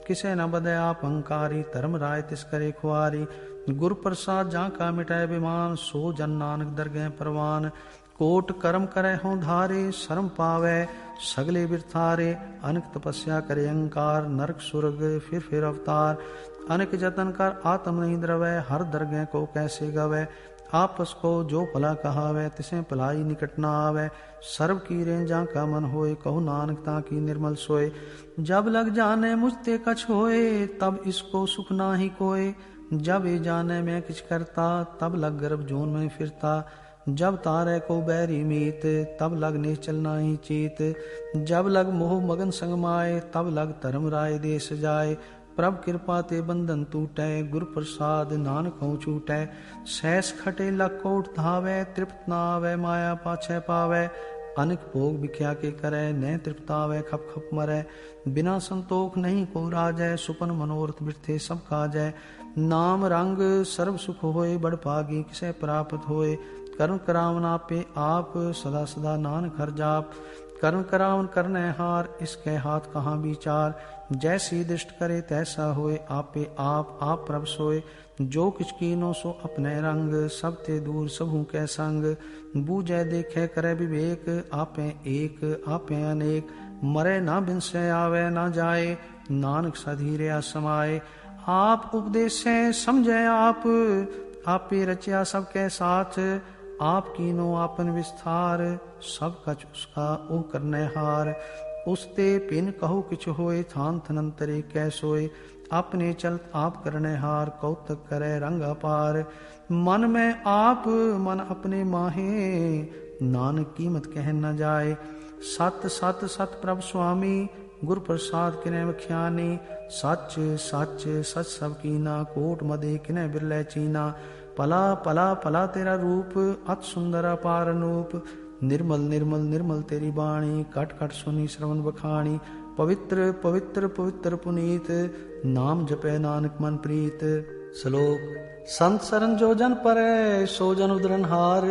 किसे न बदे आप अंकारी, धर्म राय तिस करे खुआरी। गुर प्रसाद जहाँ का मिटाए विमान, सो जन नानक दरगह परवान। कोट कर्म करे हों धारे, शर्म पावे सगले बिरथारे। अनेक तपस्या करे अहंकार, नरक सुरग फिर अवतार। अनेक जतन कर आत्म नहीं द्रवै, हर दरगह को कैसे गवै। आपस को जो भला कहावे, तिसे भलाई निकट न आवे। सर्व कीरे जा का मन होए, कहु नानक ताकी निर्मल सोए। जब लग जाने मुझते कछ होए, तब इसको सुख नाही कोय। जब ये जाने में किछ करता, तब लग गर्भ जोन में फिरता। जब तारे को बैरी मीत, तब लग निश्चल नाही चीत। जब लग मोह मगन संग माए, तब लग धर्म राय देश जाए। प्रभ कृपा ते बंधन टूटै, गुर प्रसाद नानक हों छूटै। सहस खटे लख कोट धावै, तृप्त ना आवै माया पाछै पावै। अनेक भोग बिख्या के करै, न तृप्तावै खप खप मरै। बिना संतोख नहीं को राजै, सुपन मनोरथ बिरथे सब काजै। नाम रंग सर्व सुख होए, बड़ भागी किसे प्राप्त होए। करण करावन आपे आप, सदा सदा नानक हर जाप। करण करावन करनै हार, इसके हाथ कहाँ विचार। जैसी दृष्ट करे तैसा होए, आपे आप प्रभ सोए। जो किछ कीनो सो अपने रंग, सब ते दूर सबहु कै संग। बूझै देखे करे विवेक, आपे एक आपे अनेक। मरे ना बिनसे आवे ना जाए, नानक सधीरया समाए। आप उपदेशे समझे आप, आपे रचया सबके साथ। आप कीनो आपन विस्तार, सब कछ उसका ओ करने हार। उसते पिन कहो किछ होए, थान थनंतरे कै सोए। अपने चलत आप करने हार, कौतक करे रंग अपार। मन में आप मन अपने माहे, नानक कीमत कह न जाए। सत सत सत प्रभ स्वामी, गुर प्रसाद किने बख्यानी। सच सच सच सब कीना, कोट मदे किने बिरलै चीना। पला पला पला तेरा रूप, अत सुंदर अपार अनूप। निर्मल निर्मल निर्मल तेरी बाणी, कट कट सुनी श्रवण बखाणी। पवित्र पवित्र पवित्र पुनीत, नाम जपै नानक मन प्रीत। श्लोक। संत सरन जो जन परै, सो जन उदरन हार।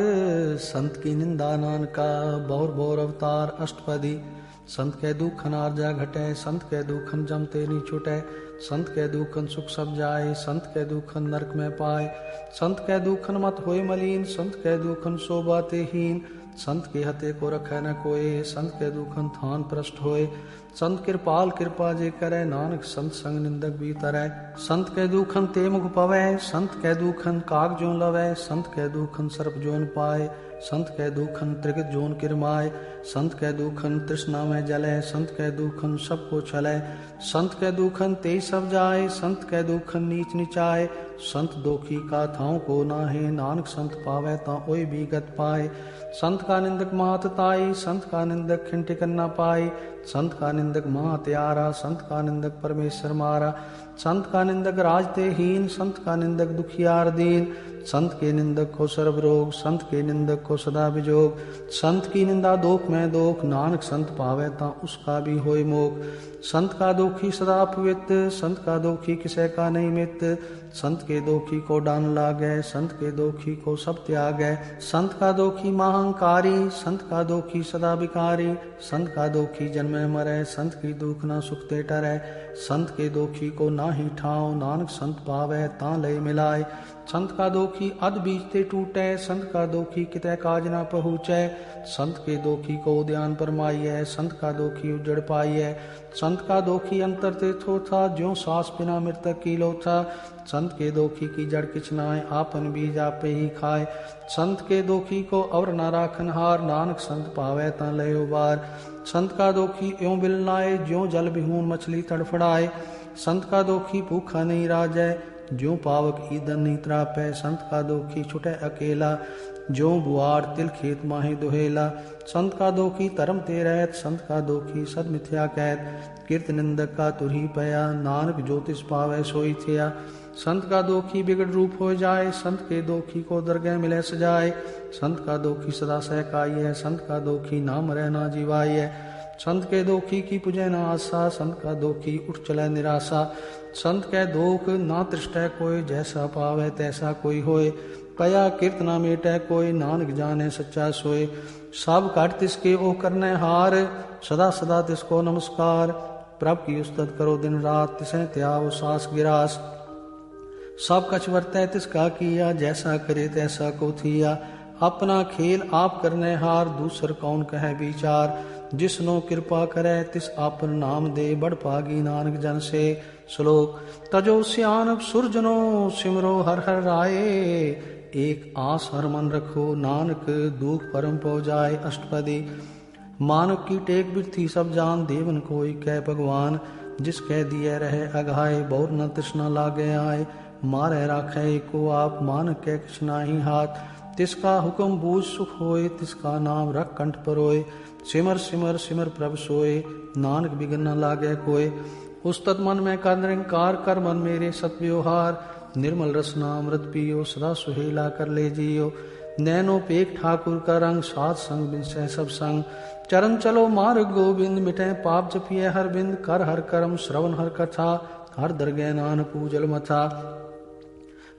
संत की निंदा नानका, बौर बौर अवतार अष्टपदी। संत के दुखन आरजा घटै, संत के दुखन जम ते नी छुटै। संत के दुखन सुख सब जाए, संत के दुखन नरक में पाए। संत के दुखन मत होए मलीन, संत के दुखन शोभा ते हीन। संत के हते को रखै न कोय, संत के दुखन थान प्रष्ट होए। संत कृपाल कृपा जे करै, नानक संत संग निंदक भी तरै। संत के दुखन ते मुख पवै, संत के दुखन काग जो लवै। संत के दुखन सर्प जोन पाए, संत के दुखन त्रिगत जोन किरमाए। संत के दुखन तृष्णा में जलै, संत के दुखन सबको छलै। संत के दुखन ते सब जाए, संत के दुखन नीच निचाए। संत दोखी का थाव को नाहे, नानक संत पावै ता ओय भी गत पाए। संत का निंदक मात ताई, संत का निंदक खिंटिकन न पाई। संत का निंदक महा त्यारा, संत का निंदक परमेश्वर मारा। संत का निंदक राज ते हीन, संत का निंदक दुखियार दीन। संत के निंदक को सर्व रोग, संत के निंदक को सदा विजोग। संत की निंदा दोख में दोख, नानक संत पावे ता उसका भी होय मोख। संत का दोखी सदा पवित्र, संत का दोखी किसे का नहीं मित्र। संत के दोखी को डान लागै, संत के दोखी को सब त्यागै। संत का दोखी महांकारी, संत का दोखी सदा विकारी। संत का दोखी जन्मे मरै, संत की दुख ना सुख ते टरै। संत के दोखी को नाही ठाव, नानक संत पावै ता लय मिलाय। संत का दोखी अध बीज ते टूटै, संत का दोखी कितै काज ना पहुँचै। संत के दोखी को उद्यान परमाइयै, संत का दोखी उजड़ पाइयै। संत का दोखी अंतर ते थोथा, ज्यों सांस बिना मृतक की लोथा। संत के दोखी की जड़ किछ नाय, आपन बीज आपे ही खाए। संत के दोखी को अवर न राखन हार, नानक संत पावै ता लय उबार। संत का दोखी यों बिल नाय, ज्यों जल बिहून मछली तड़फड़ाए। संत का दोखी भूखा नहीं राजै, ज्यों पावक ईंधन नहीं त्रापै। संत का दोखी छुटै अकेला, ज्यों बुआर तिल खेत माहे दुहेला। संत का दोखी धर्म ते रहत, संत का दोखी सद मिथ्या कहत। कीर्त निंदक का तुरही पया, नानक ज्योतिष पावै सोई थिया। संत का दोखी बिगड़ रूप हो जाए, संत के दोखी को दरगह मिले सजाए। संत का दोखी सदा सहकाई है, संत का दोखी नाम रहना जीवाई है। संत के दोखी की पुजै न आशा, संत का दोखी उठ चलै निराशा। संत के दोख ना तृष्टै कोय, जैसा पावै तैसा कोई होय। पया कीर्त ना मेटै कोय, नानक जाने सच्चा सोय। सब घट तिसके ओ करनै हार, सदा सदा तिसको नमस्कार। प्रभ की उस्तत करो दिन रात, तिसै त्याव सास गिरास। सब कछ वर्तै तिसका किया, जैसा करे तैसा को थिया। अपना खेल आप करने हार, दूसर कौन कहे विचार। जिसनो कृपा करे तिस आपन नाम दे, बड़ भागी नानक जन से। श्लोक। तजो सियानप सुरजनो, सिमरो हर हर राये। एक आस हर मन रखो, नानक दुख परम पौ जाए। अष्टपदी। मानव की टेक बिरथी सब जान, देवन कोई कह भगवान। जिसके दिए रहे अघाए, बहुर न तृष्णा लागे आए। मारे राखे को आप, मानक के किछ नाही हाथ। तिसका हुक्म बूझ सुख होए, तिसका नाम रख कंठ परोए। सिमर सिमर सिमर प्रभ सोए, नानक बिगन न लागे कोय। उस्तत मन में कर निरंकार, कर मन मेरे सत व्यवहार। निर्मल रसना अमृत पियो, सदा सुहेला कर ले जियो। नैनो पेख ठाकुर का रंग, साध संग बिनसै सब संग। चरण चलो मार्ग गोविंद, मिटै पाप जपिए हर बिंद। कर हर करम श्रवण हर कथा, हर दरगह नानक पूजल मथा।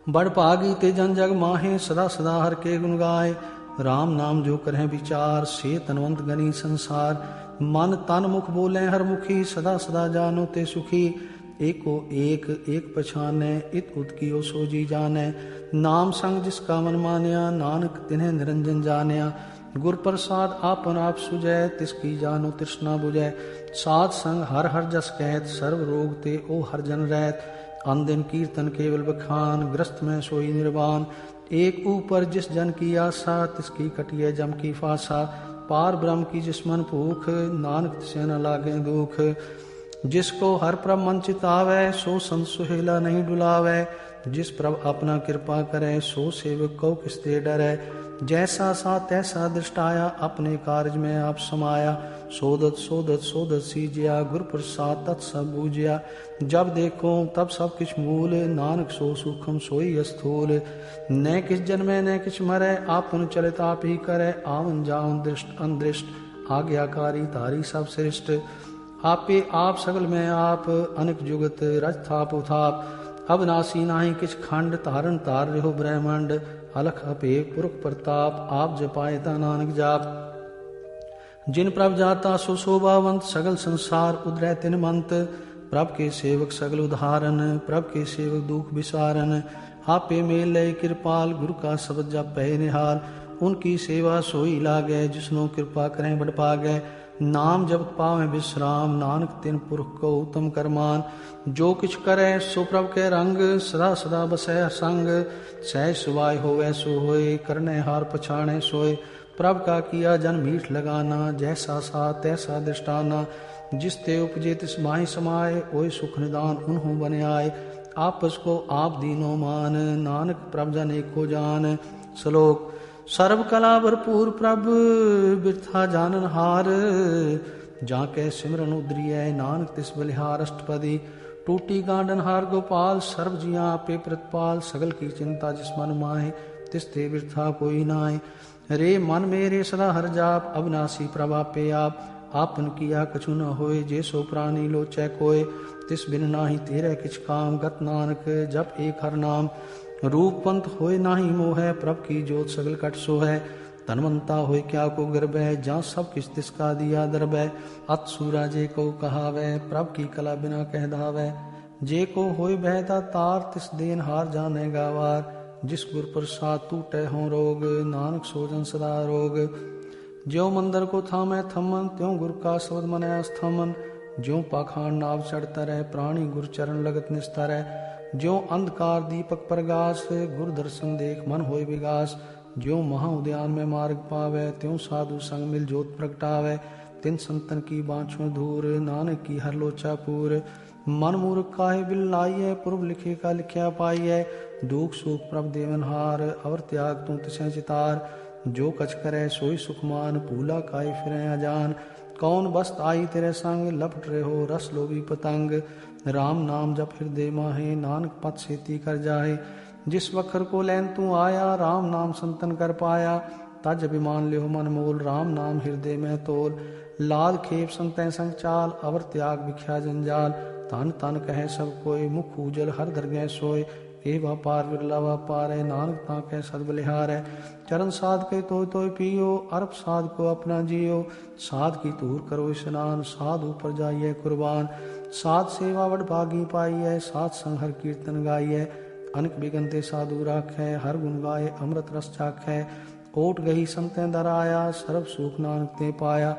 बड़ भागी ते जन जग माहे, सदा सदा हर के गुण गाए। राम नाम जो करਹਿ विचार, से तनवंत गनी संसार। मन तन मुख बोले हर मुखी, सदा सदा जानो ते सुखी। एको एक एक पछानै, इत उत कियो सो जी जानै। नाम संग जिसका मन मान्या, नानक तिन्है निरंजन जान्या। गुर प्रसाद आपन आप सुजै, तिसकी जानो तृष्णा बुझै। साध संग हर हर जस कहत, सर्व रोग ते ओ हर जन रहत। अन दिन कीर्तन केवल बखान, ग्रस्त में सोई निर्वाण। एक ऊपर जिस जन की आशा, तिसकी कटिय जम की फासा। पार ब्रह्म की जिस मन भूख, नानक तिसे न लागे दुख। जिसको हर प्रभ मन चितावै, सो संत सुहेला नहीं डुलावै। जिस प्रभ अपना कृपा करे, सो सेवक को किस दे डरै। जैसा सा तैसा दृष्टाया, अपने कार्य में आप समाया। सोदत सोदत सोदत सीजिया, गुर प्रसाद तत् सब बूझिया। जब देखो तब सब किछ मूल, नानक सो सूक्ष्म सोई स्थूल। न किस जन्मे न किछ मरै, आपन चलित आप ही करे। आवन जावन दृष्ट अनदृष्ट, आज्ञाकारी तारी सब श्रेष्ठ। आपे आप सगल में आप, अनेक जुगत रज थाप उथाप। अविनाशी नाही किछ खंड, तारन तार रहो ब्रह्मांड। अलख अपेख पुरख प्रताप, आप जपायता नानक जाप। जिन प्रभ जाता सो शोभावंत, सगल संसार उदरै तिन मंत। प्रभ के सेवक सगल उदाहरण, प्रभ के सेवक दुख विसारन। आपे मेल लय कृपाल, गुरु का शब्द जप पै निहाल। उनकी सेवा सोई लागै, जिसनो कृपा करें बड़ पागै। नाम जप पावें विश्राम, नानक तिन पुरख को उत्तम करमान। जो किछ करे सो प्रभ के रंग, सदा सदा बसै संग। सहज सुभाय होवै सो होय, करने हार पछाणे सोय। प्रभ का किया जन मीठ लगाना, जैसा सा तैसा दृष्टाना। जिस ते उपजे तिस माहि समाये, ओय सुख निदान उन्हों बन आए। आपस को आप दीनो मान, नानक प्रभ जन एको जान। श्लोक सर्व कला भरपूर प्रभ, बिरथा जानन हार। जाके सिमरन उदरिय, नानक तिस बलिहार अष्टपदी। टूटी गांडन हार गोपाल, सर्व जिया पे प्रतिपाल। सगल की चिंता जिस मन माहे, तिस ते बिरथा कोई नाय। रे मन मेरे सदा हर जाप, अविनाशी प्रभा पे आप। आपन किया कछु न होए, जे सो प्राणी लोचै कोय। तिस बिन नाही तेरे किछ काम, गत नानक जप एक हर नाम। रूप पंथ होए नाही मोह, प्रभ की जोत सगल कट सोहै। धनवंता होए क्या को गर्भै, जहाँ सब किस तिसका दिया दरबै। अत सूरा जे को कहावै, प्रभ की कला बिना कह धावै। जे को होए बहता तार, तिस देन हार जाने गावार। जिस गुर प्रसाद टूटै हों रोग, नानक सोजन सदा रोग। ज्यों मंदिर को थामै थमन, त्यों गुर का शब्द मनै अस्थमन। ज्यों पाखांड नाव चढ़ता रह, प्राणी गुर चरण लगत निस्तर है। ज्यों अंधकार दीपक प्रगास, गुर दर्शन देख मन होय विगास। ज्यों महा उद्यान में मार्ग पावै, त्यों साधु संग मिल जोत प्रगटावै। तिन संतन की बाँछों धूर, नानक की हर लोचा पूर। मन मूर्ख काहे बिल लाइयै, पूर्व लिखे का लिखया पाइयै। दुख सुख प्रभ देवनहार, अवर त्याग तू तिसै चितार। जो कछ करै सोई सुखमान, भूला काहे फिरै अजान। कौन बस्त आई तेरे संग, लपट रहो रस लोभी पतंग। राम नाम जप हृदय माहे, नानक पथ सेती कर जाहे। जिस वखर को लैन तू आया, राम नाम संतन कर पाया। तज अभिमान लियो मन मोल, राम नाम हृदय में तोल। लाद खेप संतै संग चाल, अवर त्याग बिख्या जंजाल। तन तन कहे सब कोय, मुख उजल हर दरगह सोय। ए व्यापार विरला व्यापार है, नानक ताकै सद बलिहार है। चरण साध के तोय पियो, अरब साध को अपना जियो। साध की तूर करो स्नान, साध ऊपर जाइए कुर्बान। साध सेवा वड भागी पाइयै, साध संग हर कीर्तन गाइयै। अनक बिगनते साधु राखै, हर गुण गाए अमृत रस चाखै। ओट गही संतै दर आया, सर्व सुख नानक ते पाया।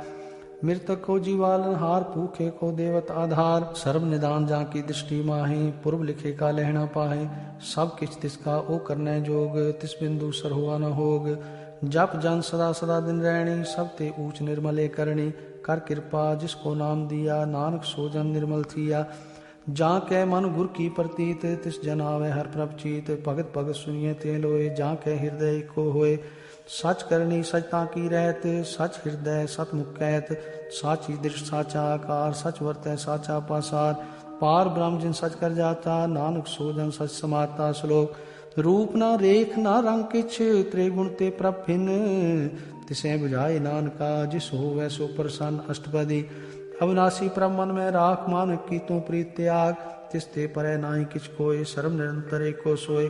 मृतक को जीवालन हार, भूखे को देवत आधार। सर्व निदान जा की दृष्टि माहे, पूर्व लिखे का लहना पाहे। सब किछ तिसका ओ करने जोग, तिस बिंदु सर हुआ न होग। जप जन सदा सदा दिन रहणी, सब ते ऊच निर्मले करणी। कर कृपा जिसको नाम दिया, नानक सो जन निर्मल थिया। ਜਾਂ ਕੈ ਮਨ ਗੁਰ ਕੀ ਪ੍ਰਤੀਤ ਤਿਸ ਜਨ ਆਵੈ ਹਰ ਪ੍ਰਭ ਚੀਤ ਭਗਤ ਭਗਤ ਸੁਣੀਏ ਤੇ ਲੋਏ ਜਾਂ ਕੈ ਹਿਰਦੈ ਏਕੋ ਹੋਏ ਸਚ ਕਰਨੀ ਸਚਤਾ ਕੀ ਰਹਿਤ ਸਚ ਹਿਰਦੈ ਸਤ ਮੁਖ ਕਹਿਤ ਸਾਚੀ ਦ੍ਰਿਸ਼ ਸਾਚਾ ਆਕਾਰ ਸਚ ਵਰਤੈ ਸਾਚਾ ਪਾਸਾਰ ਪਾਰ ਬ੍ਰਹਮ ਜਿਨ ਸਚ ਕਰ ਜਾਤਾ ਨਾਨਕ ਸੋ ਜਨ ਸਚ ਸਮਾਤਾ ਸ਼ਲੋਕ ਰੂਪ ਨਾ ਰੇਖ ਨਾ ਰੰਗ ਕਿਛ ਤ੍ਰਿਗੁਣ ਤੇ ਪ੍ਰਭ ਭਿੰਨ ਤਿਸੈ 부ਝਾਏ ਨਾਨਕਾ ਜਿਸ ਹੋਵੈ ਸੋ ਪ੍ਰਸੰਨ ਅਸ਼ਟਪਦੀ ਅਵਿਨਾਸੀ ਪ੍ਰਭ ਮਨ ਮੈਂ ਰਾਖ ਮਾਨਕ ਕੀ ਤੂੰ ਪ੍ਰੀਤ ਤਿਆਗ ਤਿਸ ਤੇ ਪਰੈ ਨਾਹੀ ਕਿਛ ਕੋਇ ਸਰਬ ਨਿਰੰਤਰ ਏਕੋ ਸੋਇ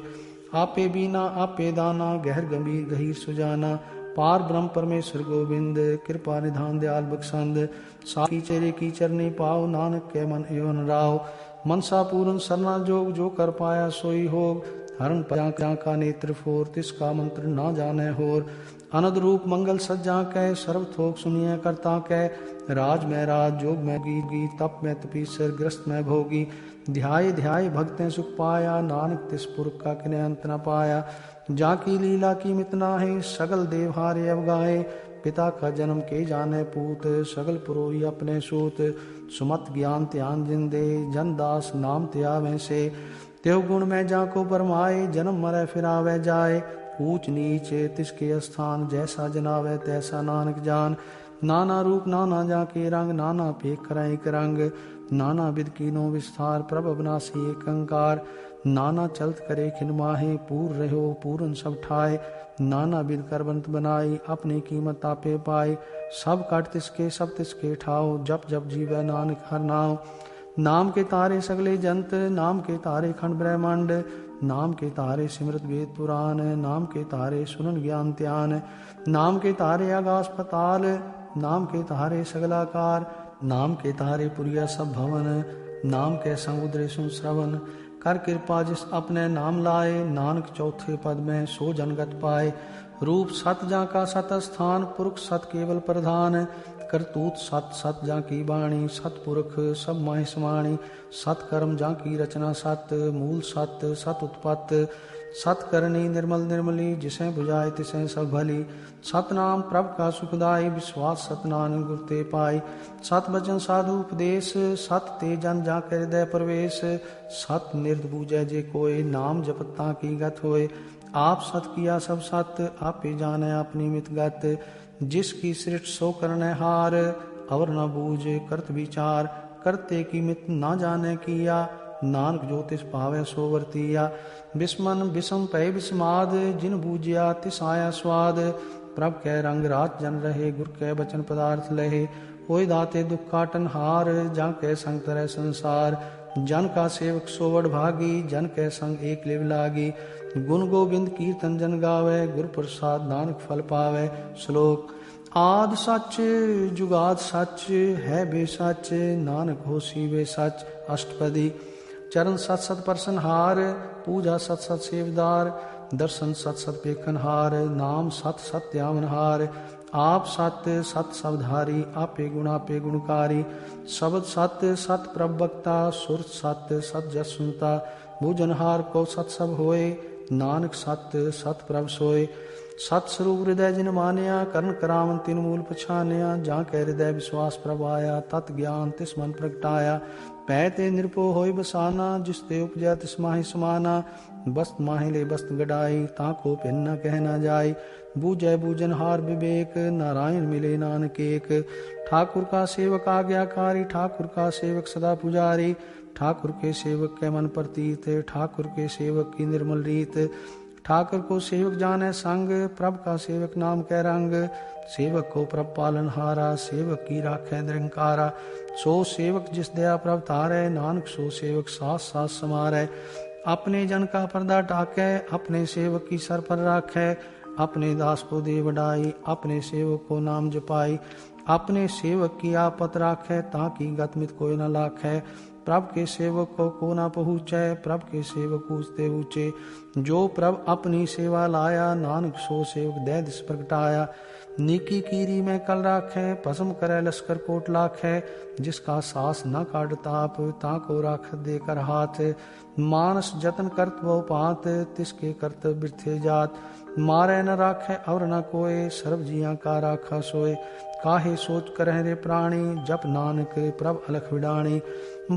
ਆਪੇ ਬੀਨਾ ਆਪੇ ਦਾਨਾ ਗਹਿਰ ਗੰਭੀਰ ਗਹੀਰ ਸੁਜਾਨਾ ਪਾਰ ਬ੍ਰਹਮ ਪਰਮੇਸ਼ਰ ਗੋਬਿੰਦ ਕਿਰਪਾ ਨਿਧਾਨ ਦਿਆਲ ਬਖਸ਼ੰਦ ਸਾਖੀ ਚੇਰੇ ਕੀ ਚਰਨੀ ਪਾਉ ਨਾਨਕ ਕੇ ਮਨ ਏਵਨ ਰਾਉ ਮਨਸਾ ਪੂਰਨ ਸਰਨਾ ਜੋਗ ਜੋ ਕਰ ਪਾਇਆ ਸੋਈ ਹੋਗ ਹਰਨ ਜਾਂ ਕਾ ਨੇਤਰ ਫੋਰ ਤਿਸ ਕਾ ਮੰਤਰ ਨਾ ਜਾਣੈ ਹੋਰ ਅਨੰਦ ਰੂਪ ਮੰਗਲ ਸੱਜਾ ਕੈ ਸਰਬ ਥੋਕ ਸੁਨੀਐ ਕਰਤਾ ਕੈ ਰਾਜ ਮੈਂ ਰਾਜ ਜੋਗ ਮੈਂ ਗੀਤ ਗੀਤ ਤਪ ਮੈਂ ਤਪੀਸਰ ਗ੍ਰਸਤ ਮੈਂ ਭੋਗੀ ध्याय ध्याय भक्तें सुख पाया नानक तिस पुरख का किने अंत न पाया जाकी लीला की मितना है सगल देव हारे अवगाए पिता का जन्म के जाने पूत सगल पुरोही अपने सूत सुमत ज्ञान त्यान जिन दे जन दास नाम त्यावे से त्यों गुण में जाको बरमाए जन्म मरै फिरावे जाए ऊंच नीच तिसके स्थान जैसा जनावे तैसा नानक जान नाना रूप नाना जाके रंग नाना पेख कराए एक रंग नाना विध कीनो विस्तार प्रभ अविनाशी एक अंकार नाना चलत करे खिन माहे पूर रहो पूरन सब ठाए नाना विध करबंत बनाई अपनी कीमत आपे पाए सब कट तिसके ठाओ जप जप जीवै नानक हर नाम नाम के तारे सगले जंत नाम के तारे खंड ब्रह्मांड नाम के तारे सिमरत वेद पुराण नाम के तारे सुनन ज्ञान त्यान नाम के तारे आकाश पताल नाम के तारे सगलाकार नाम के तारे पुरिया सब भवन नाम के समुद्र सुन श्रवण कर कृपा जिस अपने नाम लाए नानक चौथे पद में सो जनगत पाए रूप सत जा का सत स्थान पुरख सत केवल प्रधान करतूत सत सत जा की बाणी सत पुरख सब माहि समाणी सत कर्म जा की रचना सत मूल सत सत उत्पत्त सत करनी निर्मल निर्मली जिसे बुझाए तिसे सब भली सतनाम प्रभ का सुखदाई विश्वास सतनानक गुर ते पाई सत बचन साधु उपदेश सत ते जन जा कर हृदय प्रवेश सत निर्द बूझै जे कोय नाम जपता की गत होए आप सत किया सब सत आपे जाने अपनी मित गत जिसकी सृष्ट सो करने हार अवर न बूझ करत विचार करते की मित न जाने किया नानक ज्योतिष पावे सो वर्तिया बिस्मन बिसम पै बिस्माद जिन बूझिया तिस आया स्वाद प्रभ कै रंग रात जन रहे गुर कै बचन पदार्थ लहे ओय दाते दुख काटन हार जा कै संग तरह संसार जन का सेवक सोवड़ भागी जन कै संग एक लिव लागी गुण गोविंद कीर्तन जन गावे गुर प्रसाद नानक फल पावे श्लोक आद सच जुगाद सच है बेसच नानक होसी वे सच अष्टपदी चरण सत सत परसन हार पूजा सत सत सेवदार दर्शन सत सत पेखन हार नाम सत सत्यावन हार आप सत सत सबधारी आपे गुणकारी शब्द सत सत प्रवक्ता सुर सत सत जस सुनता भूजनहार को सत सब होए नानक सत सत प्रभ सोए सत स्वरूप हृदय जिन मानिया करण करावन तिन मूल पछानिया जा कै हृदय विश्वास प्रभ आया तत ज्ञान तिस मन प्रगटाया पै ते निरपो होय बसाना जिस ते उपजै तिस माहि समाना बस्त माहि ले बस्त गडाई ताको भिन्न न कह न जाय बूझै बूझन हार विवेक नारायण मिले नानक एक ठाकुर का सेवक आज्ञाकारी ठाकुर का सेवक सदा पुजारी ठाकुर के सेवक के मन प्रतीत ठाकुर के सेवक की निर्मल रीत ठाकुर को सेवक जाने संग प्रभ का सेवक नाम कै रंग सेवक को प्रभ पालन हारा सेवक की राखै निरंकारा सो सेवक जिस दया प्रभ तारै नानक सो सेवक सास सास समारै अपने जन का पर्दा टाकै अपने सेवक की सर पर राखै अपने दास को दे वडाई अपने सेवक को नाम जपाई अपने सेवक की आपत राखै ताकि गतमित कोई न लाखै प्रभ के सेवक को ना पहुँचै प्रभ के सेवक ऊँचते ऊँचे जो प्रभ अपनी सेवा लाया नानक सो सेवक दह दिस प्रगटाया नीकी कीरी में कल राखै भस्म करे लश्कर कोट लाखै जिसका सास न काट ताप ताको राख देकर हाथ मानस जतन करत बहु पात तिसके कर्तव्य बिरथे जात मारे न राखै और न कोय सर्व जिया का राखा सोए काहे सोच करह रे प्राणी, जप नानक प्रभ अलख विडाणी।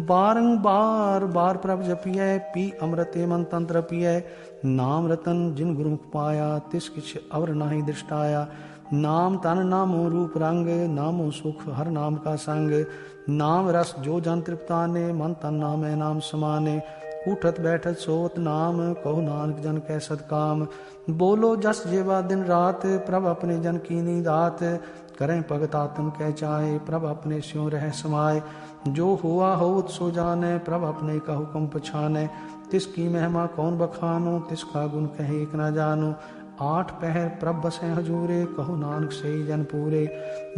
बारंबार बार प्रभ जपिय, पी अमृत मन तंत्र पिय। नाम रतन जिन गुरुमुख पाया, तिस किछ अवर नाही दृष्टाया। नाम तन नामो रूप रंग, नामो सुख हर नाम का संग। नाम रस जो जन तृप्ताने, मन तन नाम है नाम समाने। उठत बैठत सोत नाम, कहो नानक जन कै सदकाम। बोलो जस जेवा दिन रात, प्रभ अपने जन कीनी दात। करें भगत आत्म कह चाहे, प्रभ अपने स्यों रह समाये। जो हुआ होत सो जाने, प्रभ अपने का हुक्म पछाने। तिसकी महिमा कौन बखानो, तिसका गुण कहे एक न जानो। आठ पहर प्रभ बसें हजूरे, कहो नानक सही जन पूरे।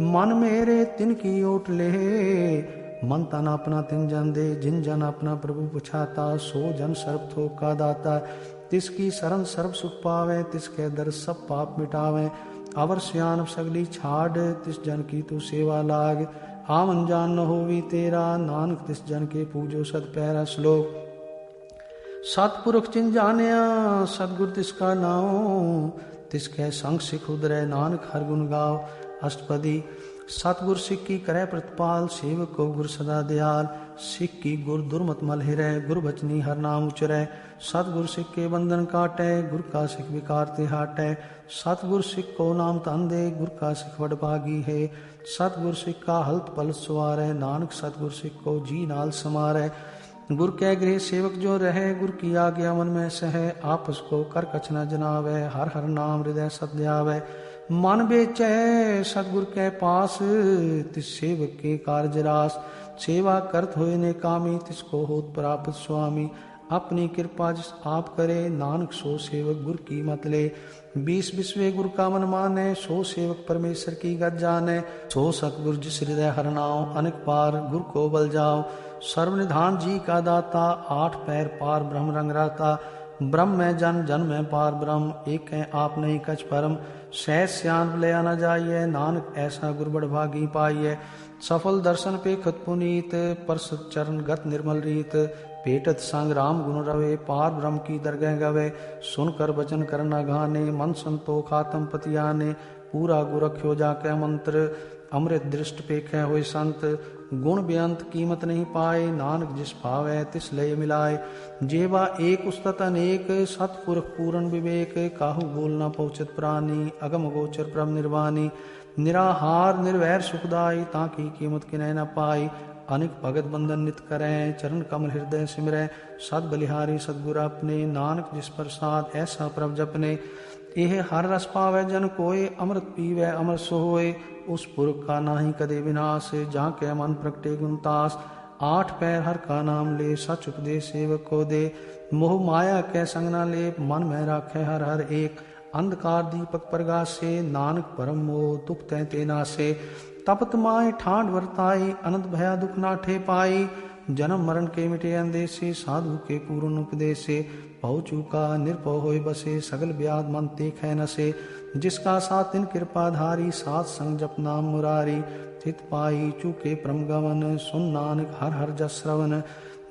मन मेरे तिनकी ओट ले, मन तन अपना तिन जन दे। जिन जन अपना प्रभु पुछाता, सो जन सर्व थोक का दाता। तिसकी शरण सर्व सुख पावे, तिसके दर सब पाप मिटावे। अवर स्यान सगली छाड़, तिस जन की तू सेवा लाग। आमन जान न होवी तेरा, नानक तिस जन के पूजो सत पैरा। श्लोक। सतपुरख जिन जानिया, सतगुर तिसका नाओ। तिसके संग सिख उदरै, नानक हर गुण गाओ। अष्टपदी। सतगुर सिख की करे प्रतिपाल, सेवक को गुर सदा दयाल। सिख की गुर दुर्मत मल हिरै, गुर बचनी हर नाम उचरै। सतगुर सिख के बंधन काटै, गुर का सिख विकार ते हाटै। सतगुर सिख को नाम तन दे, गुर का सिख वड भागी है। सतगुर सिख का हल्त पलत सवारै, नानक सतगुर सिख को जी नाल समारै। गुर कै गृह सेवक जो रहे, गुर की आज्ञा मन में सह। आपस को कर कछ न जनावै, हर हर नाम हृदय सत ध्यावै। मन बेचै सतगुर कै पास, तिस सेवक के कारज रास। सेवा करत होए ने कामी, तिसको होत प्राप्त स्वामी। अपनी कृपा जिस आप करे, नानक सो सेवक गुर की मत ले। 20 बिस्वे गुर का मन माने, सो सेवक परमेश्वर की गत जाने। सो सतगुर जिस हृदय हर नाओ, अनेक पार गुर को बल जाओ। सर्वनिधान जी का दाता, 8 पैर पार ब्रह्म रंग राता। ब्रह्म में जन, जन में पार ब्रह्म, एक है आप नहीं कछ परम। सहज स्यान ले न जाइए, नानक ऐसा गुरबड़ भागी पाइए। सफल दर्शन पे खत पुनीत, परसत चरण गत निर्मल रीत। पेटत संग राम गुण रवे, पार ब्रह्म की दरगह गवे। सुनकर वचन करना गाने, मन संतोख आत्म पति आने। पूरा गुर रख्यो जाके मंत्र, अमृत दृष्ट पेखे होए संत। गुण बेअंत कीमत नहीं पाए, नानक जिस पावै तिस लय मिलाए। जेवा एक उस्तत अनेक, सतपुरख पूर्ण विवेक। काहू बोल न पहुँचत प्राणी, अगम गोचर परम निर्वाणी। निराहार निर्वैर सुखदाई, ताकि कीमत किनै न पाई। अनिक भगत बंधन नित करें, चरण कमल हृदय सिमरै। सद बलिहारी सतगुर अपने, नानक जिस प्रसाद ऐसा प्रभ जपने। एह हर रस पावै जन कोय, अमृत पीवै अमर सोय। उस पुरख का नाही कदे विनाश, जहाँ के मन प्रगटे गुणतास। 8 पैर हर का नाम ले, सच उपदेश सेवक को दे। मोह माया कै संग न ले, मन में राखे हर हर एक। अंधकार दीपक प्रगासे, नानक परम मोह दुख तै ते नासे। तपत माय ठांड वर्ताई, अनंत भया दुख नाठे पाई। जन्म मरण के मिटे अंदेसे, साधु के पूर्ण उपदेसे। बहु चूका निर्भव होय बसे, सगल व्याध मन देखे नसे। जिसका साथ इन कृपाधारी, साथ संग जप नाम मुरारी। चित पाई चूके परम गमन, सुन नानक हर हर जस श्रवण।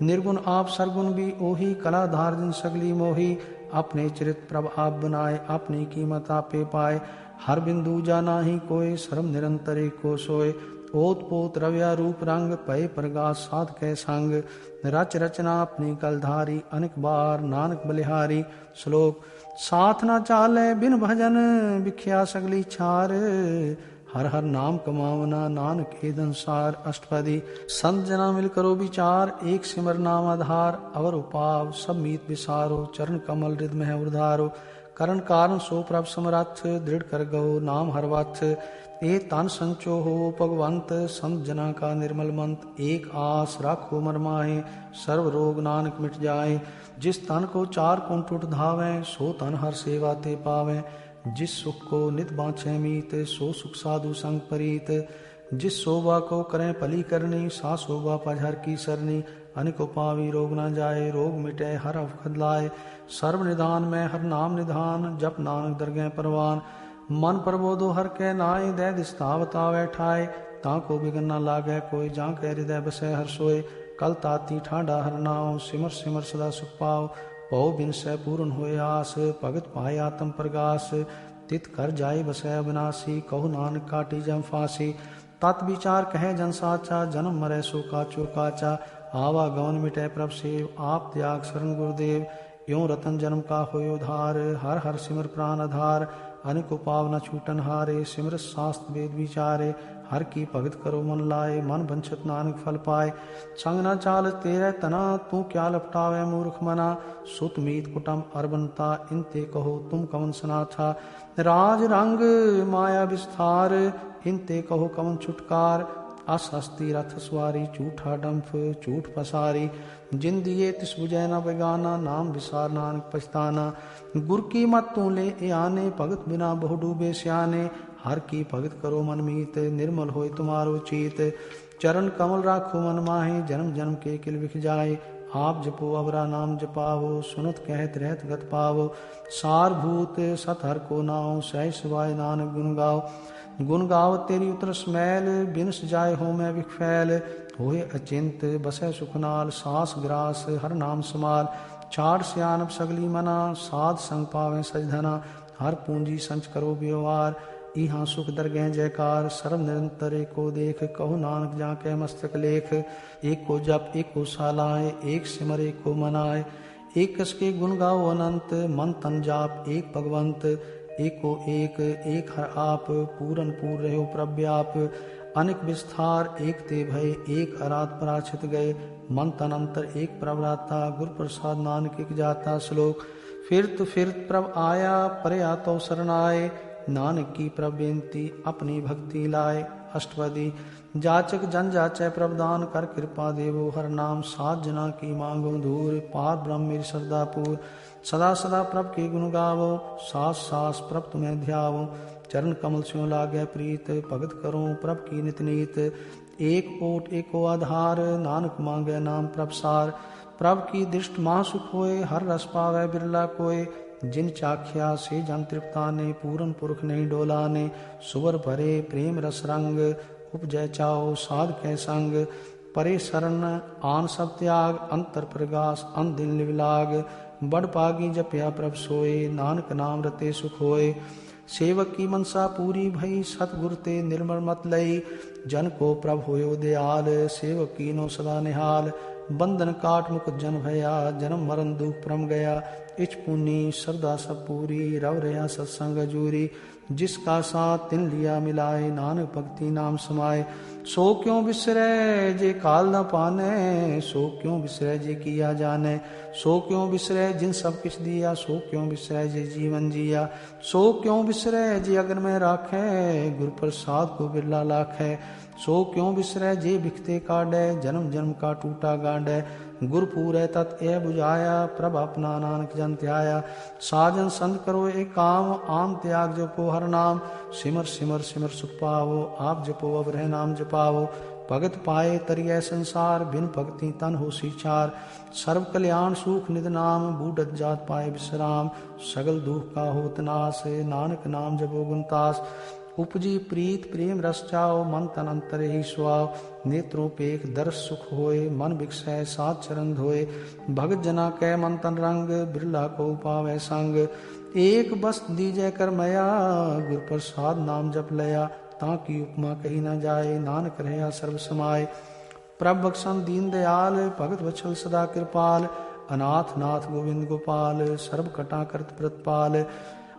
निर्गुण आप सरगुण भी ओही, कलाधार जिन सगली मोही। अपने चरित प्रभ आप बनाए, अपनी कीमत आपे पाए। हर बिंदु जाना ही कोय, सर्व निरंतर एको सोय। ओत पोत रव्या रूप रंग, पय प्रगास साध कै संग। रच रचना अपनी कलधारी, अनेक बार नानक बलिहारी। श्लोक। साथ न चाले बिन भजन, बिख्या सगली छार। हर हर नाम कमावना, नानक ए संसार। अष्टपदी। संत जना मिल करो विचार, एक सिमर नाम आधार। अवर उपाव सब मीत विसारो, चरण कमल हृद में उधारो। करण कारण सो प्रभ समरथ, दृढ़ कर गहो नाम हर वथ। ए तन संचो हो भगवंत, संत जना का निर्मल मंत। एक आस राखो मन माहे, सर्व रोग नानक मिट जाए। जिस तन को 4 कुंठ धावे, सो तन हर सेवा ते पावे। जिस सुख को नित बाँछे मीत, सो सुख साधु संग परीत। जिस शोभा को करें पली करनी, सा शोभा पजहर की सरनी। अनिको पावी रोग न जाए, रोग मिटे हर अवखद लाए। सर्व निधान में हर नाम निधान, जप नानक दरगह परवान। मन प्रबोधो हर के नाय, दे दिस्तावतावे ठाए। ताको बिगन न लागे कोई, जां के हृदय बसे हर सोए। कल ताती ठाडा हर नाव, सिमर सिमर सदा सुख पाओ। पौ बिन सै पूर्ण होय आस, भगत पाए आत्म प्रगास। तित कर जाय बसै अविनाशी, कहु नानक काटी जम फांसी। तत् विचार कहे जन साचा, जन्म मरै सो काचो काचा। आवागमन मिटै प्रभ सेव, आप त्याग शरण गुरुदेव। यों रतन जन्म का होयो धार, हर हर सिमर प्राण आधार। अनिको पाव न छूटन हारे, सिमर शास्त्र वेद विचारे। हर की भगत करो मन लाए, मन बंछत नानक फल पाए। संग न चाल तेरे तना, तू क्या लपटावे मूर्ख मना। सुत मीत कुटम अरबनता, इनते कहो तुम कवन सनाथा। राज रंग माया विस्तार, इनते कहो कवन छुटकार। अस हस्ती रथ सवारी, झूठा डंफ झूठ पसारी। जिन दिए तिस बुझै न बेगाना, नाम विसार नानक पछताना। गुर की मत तू ले ए आने, भगत बिना बहु डूबे स्याने। हर की भगत करो मन मीत, निर्मल होय तुम्हारो चीत। चरण कमल राखो मन माहे, जन्म जन्म के किल विख जाए। आप जपो अवरा नाम जपावो, सुनत कहत रहत गत पावो। सारभूत सत हर को नाओ, सहज सवाय नानक गुण गाओ। गुण गाव तेरी उतरस मैल, बिनस जाय हो मैं विखफैल। होए अचिंत बसै सुखनाल, सास ग्रास हर नाम समाल। छाड़ सियानप सगली मना, साध संग पावें सजधना। हर पूंजी संच करो व्यवहार, इहाँ सुख दरगह जयकार। सर्व निरंतर एको देख, कहु नानक जाके मस्तक लेख। एक को जप एक को सालाए, एक सिमर एक को मनाए। एक कस के गुण गाओ अनंत, मन तन जाप एक भगवंत। एको एक हर आप, पूरन पूर रहो प्रव्याप। अनेक विस्तार एक ते भय, एक अराध पराछित गए। मन तन अंतर एक प्रभराता, गुर प्रसाद नानक एक जाता। श्लोक फिरत प्रभ आया, परया तो शरणाए। नानक की प्रभ बेनती, अपनी भक्ति लाए। अष्टपदी जाचक जन जाचै प्रभदान, कर कृपा देवो हर नाम। सात जना की मांगो दूर, पार ब्रह्म मेरी श्रद्धा पूर। सदा सदा प्रभ के गुण गावो, सास सास प्रभ तुम्हें ध्यावो। चरण कमल स्यों लागे प्रीत, भगत करो प्रभ की नित नीत। एक ओट एको आधार, नानक मांगे नाम प्रभ सार। प्रभ की दृष्ट महासुख होए, हर रस पावे बिरला कोय। जिन चाख्या से जन तृप्ताने, पूरन पुरख नहीं डोलाने। सुवर भरे प्रेम रस रंग, उपजय चाओ साध कै संग। परे शरण आन सब त्याग, अंतर प्रगास अन दिन लिवलाग। बड़ पागी जपया प्रभ सोए, नानक नाम रते सुख होए। सेवक की मनसा पूरी भई, सतगुर ते निर्मल मत लई। जन को प्रभ होयो दयाल, सेवक कीनो सदा निहाल। बंधन काट मुकुट जन भया, जन्म मरण दुख परम गया। इच पुनि श्रद्धा सब पूरी, रव रहा सत्संग जूरी। जिसका साथ तिन लिया मिलाए, नानक भक्ति नाम समाए। सो क्यों बिसरे जे काल न पाने, सो क्यों बिसरे जे किया जाने। सो क्यों बिसरे जिन सब किछ दिया, सो क्यों बिसरे जे जीवन जिया। सो क्यों बिसरे जे अगन में राखे, गुरु प्रसाद को बिरला लाखे। सो क्यों बिसरे जे बिखते काडे, जन्म जन्म का टूटा गांडे। गुरपुरै तत् ए बुझाया, प्रभ अपना नानक जन ध्याया। साजन संत करो एक काम, आम त्याग जपो हर नाम। सिमर सिमर सिमर सुख पावो, आप जपो अब रह नाम जपावो। भगत पाए तरिय संसार, बिन भक्ति तन हो सीछार। सर्व कल्याण सुख निध नाम, बूढ़त जात पाए विश्राम। सगल दुख का होत नाश, नानक नाम जपो गुणतास। उपजी प्रीत प्रेम रस चाओ, मन तन अंतर ही सुआव। नेत्रों पेख दर्श सुख होए, मन बिकसै सात चरण धोए। भगत जना कै मन तन रंग, बिरला को पावै संग। एक बस दीजै कर मया, गुर प्रसाद नाम जप लया। ताकि उपमा कही न जाए, नानक रहा सर्व समाय। प्रभ बख्शन दीन दयाल, भगत वत्सल सदा कृपाल। अनाथ नाथ गोविंद गोपाल, सर्व कटा करत प्रतपाल।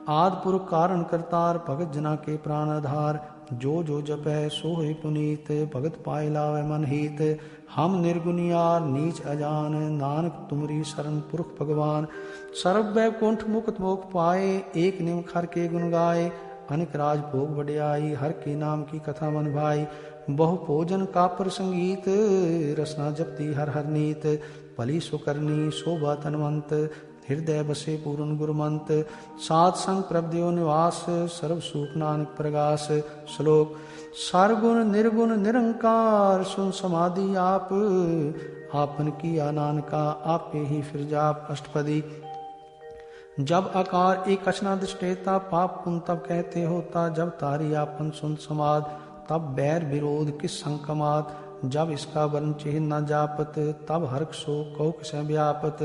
आद पुरख कारण करतार, भगत जना के प्राण आधार। जो जो जपै सो होय पुनीत, भगत पाए लावे मन हीत। हम निर्गुनियार नीच अजान, नानक तुमरी शरण पुरख भगवान। सर्व वैकुंठ मुक्त मोक्ष पाए, एक निमख हर के गुण गाए। अनिक राज भोग बढ़ियाई, हर के नाम की कथा मन भाई। बहु भोजन का पर संगीत, रसना जपती हर हर नीत। भली सुकरनी शोभा तनवंत, हृदय बसे पूर्ण गुरुमंत। सात संग प्रभ देव निवास, सर्व सुख नानक प्रगास। श्लोक सरगुण निर्गुण निरंकार, सुन समाधि आप। आपन किया नानका, आपे ही फिर जाप। अष्टपदी जब आकार एक अचना दृष्टेता, पाप पुन तब कहते होता। जब तारी आपन सुन समाद, तब बैर विरोध किस संकमात। जब इसका वर्ण चिन्ह न जापत, तब हर्ष शोक कहो किस व्यापत।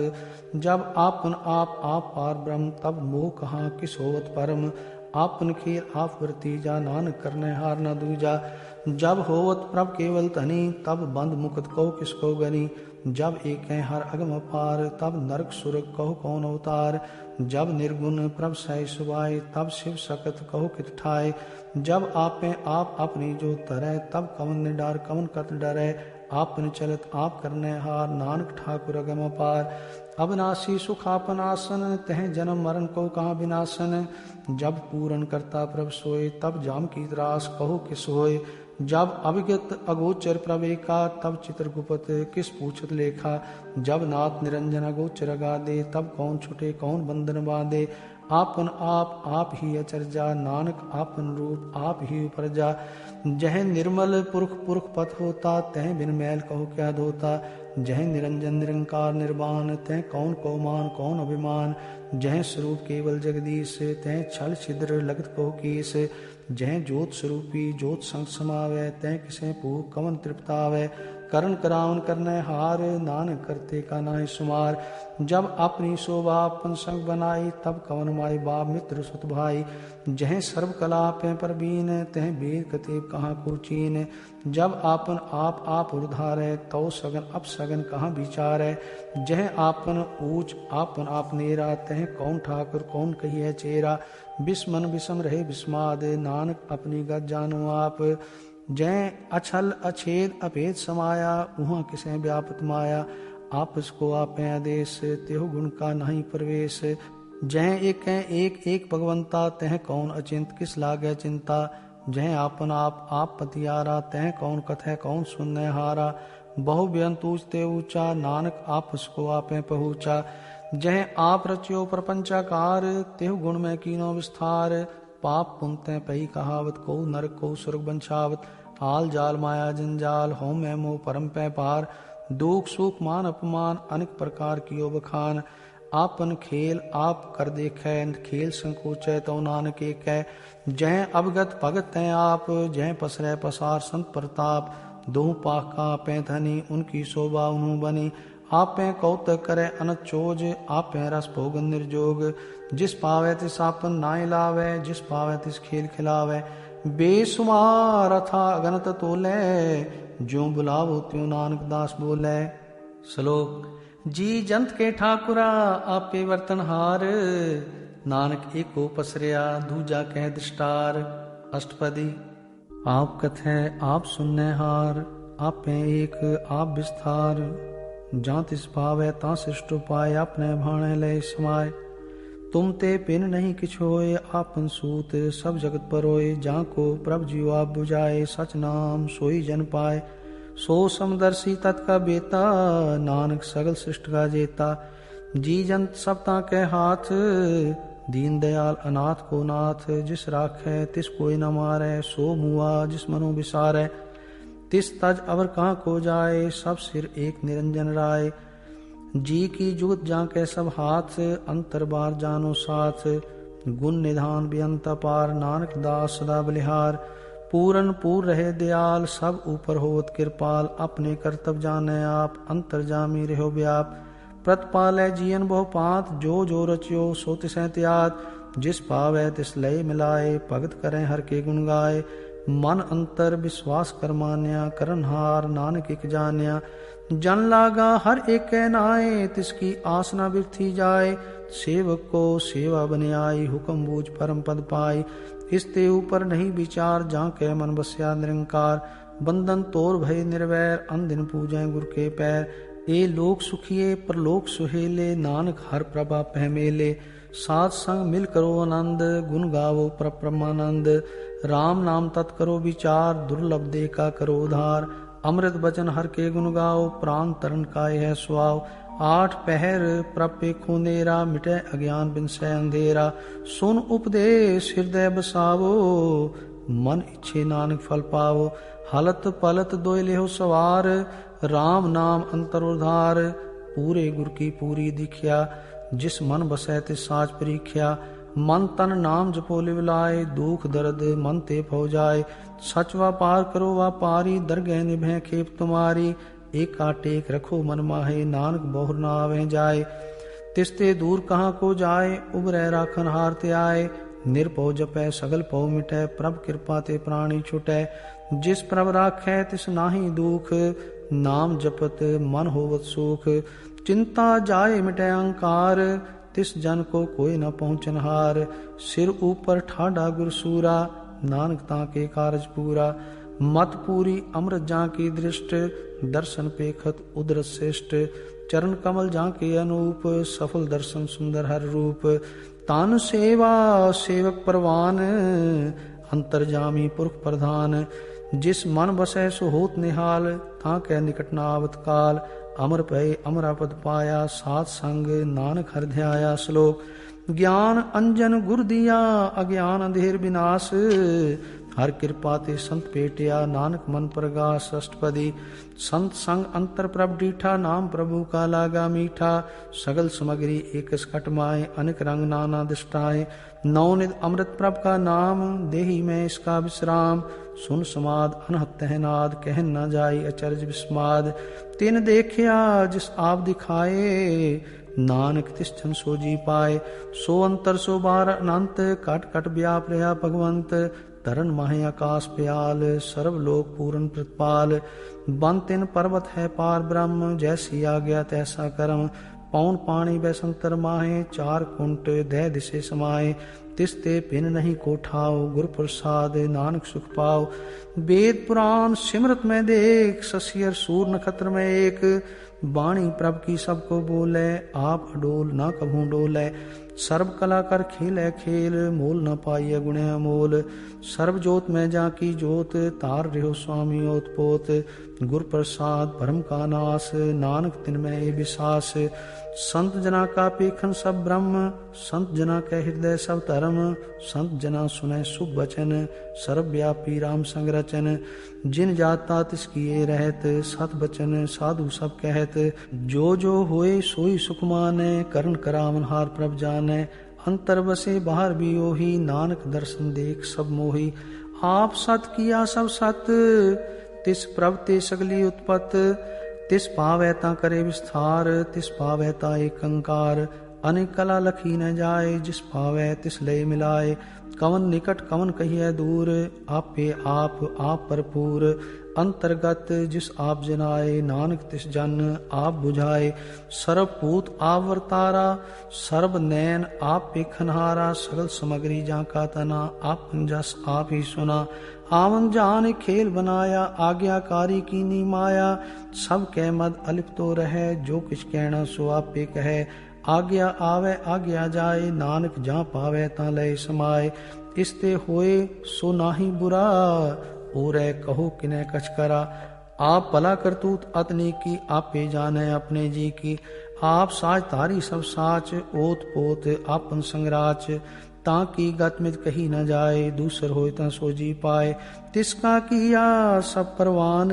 जब आपन आप पार ब्रह्म, तब मोह कहाँ किस होवत परम। आपन खेल आप वर्तीजा, नानक करने हार न दूजा। जब होवत प्रभ केवल धनी, तब बंद मुकुट कहो किसको गनी। जब एक हर अगम अपार, तब नरक सुरग कहो कौन अवतार। जब निर्गुण प्रभ सह सुभाए, तब शिव सकत कहो कित ठाए। जब आपे आप अपनी जो तरह, तब कवन निडार कवन कत डरै। आपन चलत आप करने हार, नानक ठाकुर अगम अपार। अविनाशी सुख आपन आसन, तह जन्म मरण को कहाँ विनाशन। जब पूरन करता प्रभ सोए, तब जाम की त्रास कहो किस होए। जब अभिगत अगोचर प्रवेका, तब चित्रगुप्त किस पूछत लेखा। जब नाथ निरंजन अगोचर अगाधे, तब कौन छुटे कौन बंधन बांधे। आपन आप ही अचरजा, नानक आपन रूप आप ही उपरजा। जह निर्मल पुरख पुरख पथ होता, तह बिन मैल कहो क्या धोता। जह निरंजन निरंकार निर्वाण, तह कौन को मान कौन अभिमान। जह स्वरूप केवल जगदीश, तह छल छिद्र लगत कहो कीस। जह जोत स्वरूपी जोत संग समावै, तह किसे पूक कवन तृप्तावै। करण करावन करने हार, नानक करते का नाहि सुमार। जब अपनी शोभा अपन संग बनाई, तब कवन माई बाप मित्र सुत भाई। जह सर्व कला पे परबीन, तह वेद कतेब कहाँ को चीन। जब आपन आप उधारै, तो सगन अपसगन कहाँ विचारै। जह आपन ऊंच आपन आप नेरा, तह कौन ठाकुर कौन कहिए चेरा। बिस्मन बिसम रहे बिस्माद, नानक अपनी गत जानो आप। जय अछल अछेद अभेद समाया, उहाँ किसे व्यापत माया। आपस को आपे आदेश, तेहु गुण का नहीं प्रवेश। जय एक भगवंता, तह कौन अचिंत किस लागे चिंता। जय आपन आप पतियारा, तह कौन कथै कौन सुनने हारा। बहु बेअंत ऊंचते ऊंचा, नानक आपस को आपे पहुँचा। जय आप रचियो प्रपंचाकार, तेहु गुण में कीनो विस्तार। पाप पुनते पही कहावत, को नरक को सुरग बंशावत। आल जाल माया जंजाल, हो मैं मोह परम पै पार। दुख सुख मान अपमान, अनेक प्रकार कियो बखान। आपन खेल आप कर देखे, खेल संकोचै तो नानक एकै। जय अवगत भगत हैं आप, जय पसरै पसार संत प्रताप। दोह पाख का पै धनी, उनकी शोभा उन्हू बनी। आपे कौतक करे अनत चोज, आपे रस भोगन निर्जोग। जिस पावे तिस आपन नाय लावे, जिस पावे तिस खेल खिलावे। बेसुमार अथा अगनत तोले, ज्यों बुलावो त्यों नानक दास बोले। श्लोक। जी जंत के ठाकुरा आपे वर्तनहार, नानक एको पसरिया दूजा कह दृष्टार। अष्टपदी। आप कथै आप सुनने हार, आपे एक आप विस्तार। जां तिस भावै तां सृष्ट उपाय, अपने भाणे लय समाय। तुम ते पिन नहीं किछ होए, आपन सूत सब जगत परोए। जां को प्रभ जीव आप बुझाए, सच नाम सोई जन पाए। सो समदर्शी तत् का बेता, नानक सगल सृष्ट का जेता। जी जंत सब ताके हाथ, दीन दयाल अनाथ को नाथ। जिस राखै तिस कोई न मारै, सो मुआ जिस मनो विसारै। तिस तज अवर कहाँ को जाए, सब सिर एक निरंजन राय। जी की जुगत जाके सब हाथ, अंतर बार जानो साथ। गुण निधान बेअंत अपार, नानक दास सदा बलिहार। पूरन पूर रहे दयाल, सब ऊपर होत कृपाल। अपने कर्तव्य जाने आप, अंतर जामी रहो व्याप। प्रतिपालै जियन बहु पात, जो जो रचियो सो तिसै त्यात। जिस पावै तिस लय मिलाए, भगत करें हर के गुण गाए। मन अंतर विश्वास कर मान्या, करनहार नानक एक जान्या। जन लागा हर एक नाए, तिसकी आसना बिरथी जाए। सेवक को सेवा बने आई, हुक्म बूझ परम पद पाई। इसते ऊपर नहीं विचार, जहाँ के मन बस्या निरंकार। बंधन तोर भय निर्वैर, अनदिन पूजें गुर के पैर। ए लोक सुखिए परलोक सुहेले, नानक हर प्रभा पहमेले। साथ संग मिल करो आनंद, गुण गावो परमानंद। राम नाम तत् करो विचार, दुर्लभ दे का करो उधार। अमृत बचन हर के गुण गाओ, प्राण तरण का यह स्वाव। आठ पहर प्रपे खूनेरा, मिटे अज्ञान बिन से अंधेरा। सुन उपदेश हृदय बसावो, मन इच्छे नानक फल पावो। हलत पलत दोय लेहो सवार, राम नाम अंतर उधार। पूरे गुर की पूरी दिख्या, जिस मन बसै तिस साच परीख्या। मन तन नाम जपो लिवलाए, दुख दर्द मन ते फौ जाए। सच व्यापार करो व्यापारी, दरगह निभे खेप तुम्हारी। एका टेक रखो मन माहे, नानक बहुर न आवे जाए। तिसते दूर कहाँ को जाए, उबरै राखन हार ते आए। निरपौ जपै सगल पौ मिटै, प्रभ कृपा ते प्राणी छुटै। जिस प्रभ राखै तिस नाहि दुख, नाम जपत मन होवत सुख। चिंता जाए मिटै अहंकार, तिस जन को कोई न पहुँचनहार। सिर ऊपर ठाडा गुरसूरा, नानक ताके कारज पूरा। मत पूरी अमृत जाकी दृष्ट, दर्शन पेखत उदरत श्रेष्ठ। चरण कमल जाके अनूप, सफल दर्शन सुंदर हर रूप। तान सेवा सेवक परवान, अंतरजामी पुरख प्रधान। जिस मन बसै सो होत निहाल, ताकै निकट न आवत काल। अमर भय अमरापद पाया, सात संग नानक हर ध्याया। श्लोक। ज्ञान अंजन गुर दिया, अज्ञान अंधेर विनाश। हर कृपा ते संत पेटिया, नानक मन प्रगास। अष्टपदी। संत संग अंतर प्रभ डीठा, नाम प्रभु का लागा मीठा। सगल सामग्री एकस कटमाए, अनेक रंग नाना दृष्टाए। नवनिध अमृत प्रभ का नाम, देही में इसका विश्राम। सुन समाद अनहत तहनाद, कहन न जाई अचरज विस्माद। तिन देखिया जिस आप दिखाए, नानक तिस जन सो जी पाए। सो अंतर सो बार अनंत, कट कट व्याप रहा भगवंत। तरन माहे आकाश प्याल, सर्व लोक पूर्ण प्रतिपाल। बन तिन पर्वत है पार ब्रह्म, जैसी आज्ञा तैसा कर्म। पौन पानी बैसंतर माहे, चार कुंट दह दिशे समाए। तिसते पिन नहीं कोठाओ, गुर प्रसाद नानक सुख पाओ। वेद पुराण सिमरत में देख, शशियर सूर नक्षत्र में एक। बाणी प्रभ की सबको बोले, आप अडोल ना कभू डोले। सर्व कला कर खेले खेल, मोल न पाइय गुण अमोल। सर्व जोत में जाकी जोत, तार रहो स्वामी ओतपोत। गुर प्रसाद भरम का नाश, नानक तिन में ए विश्वास। संत जना का पेखन सब ब्रह्म, संत जना के हृदय सब धर्म। संत जना सुने शुभ वचन, सर्वव्यापी राम संग रचन। जिन जाता तिसकी रहत, सत बचन साधु सब कहत। जो जो होए सोई सुख माने, करण करावन हार प्रभ जाने। अंतर बसे बाहर भी ओही, नानक दर्शन देख सब मोही। आप सत किया सब सत, तिस प्रभ ते सगली उत्पत। तिस पावै ता करे विस्तार, तिस पावै ता एक अंकार। अनेक कला लखी न जाए, जिस पावै तिस लय मिलाए। कवन निकट कवन कहिए दूर, आपे आप भरपूर। अंतर्गत जिस आप जनाए, नानक तिस जन आप बुझाए। सर्वभूत आप वर्तारा, सर्व नैन आप पेखनहारा। सगल सामग्री जाका तना, आप जस आप ही सुना। आवन जान खेल बनाया, आज्ञाकारी कीनी माया। सब कह मद अलिप तो रहे, जो किछ कहना सो आपे कहे। आज्ञा आवे आज्ञा जाए, नानक जहाँ पावे ता लय समाए। इसते होए सो नाही बुरा, ओरै कहो किने कछ करा। आप भला करतूत अतनी की, आपे जाने अपने जी की। आप साज तारी सब साच, ओत पोत आपन संगराच। ताकि गतमित कही न जाए, दूसर होए ता सो जी पाए। तिसका किया सब परवान,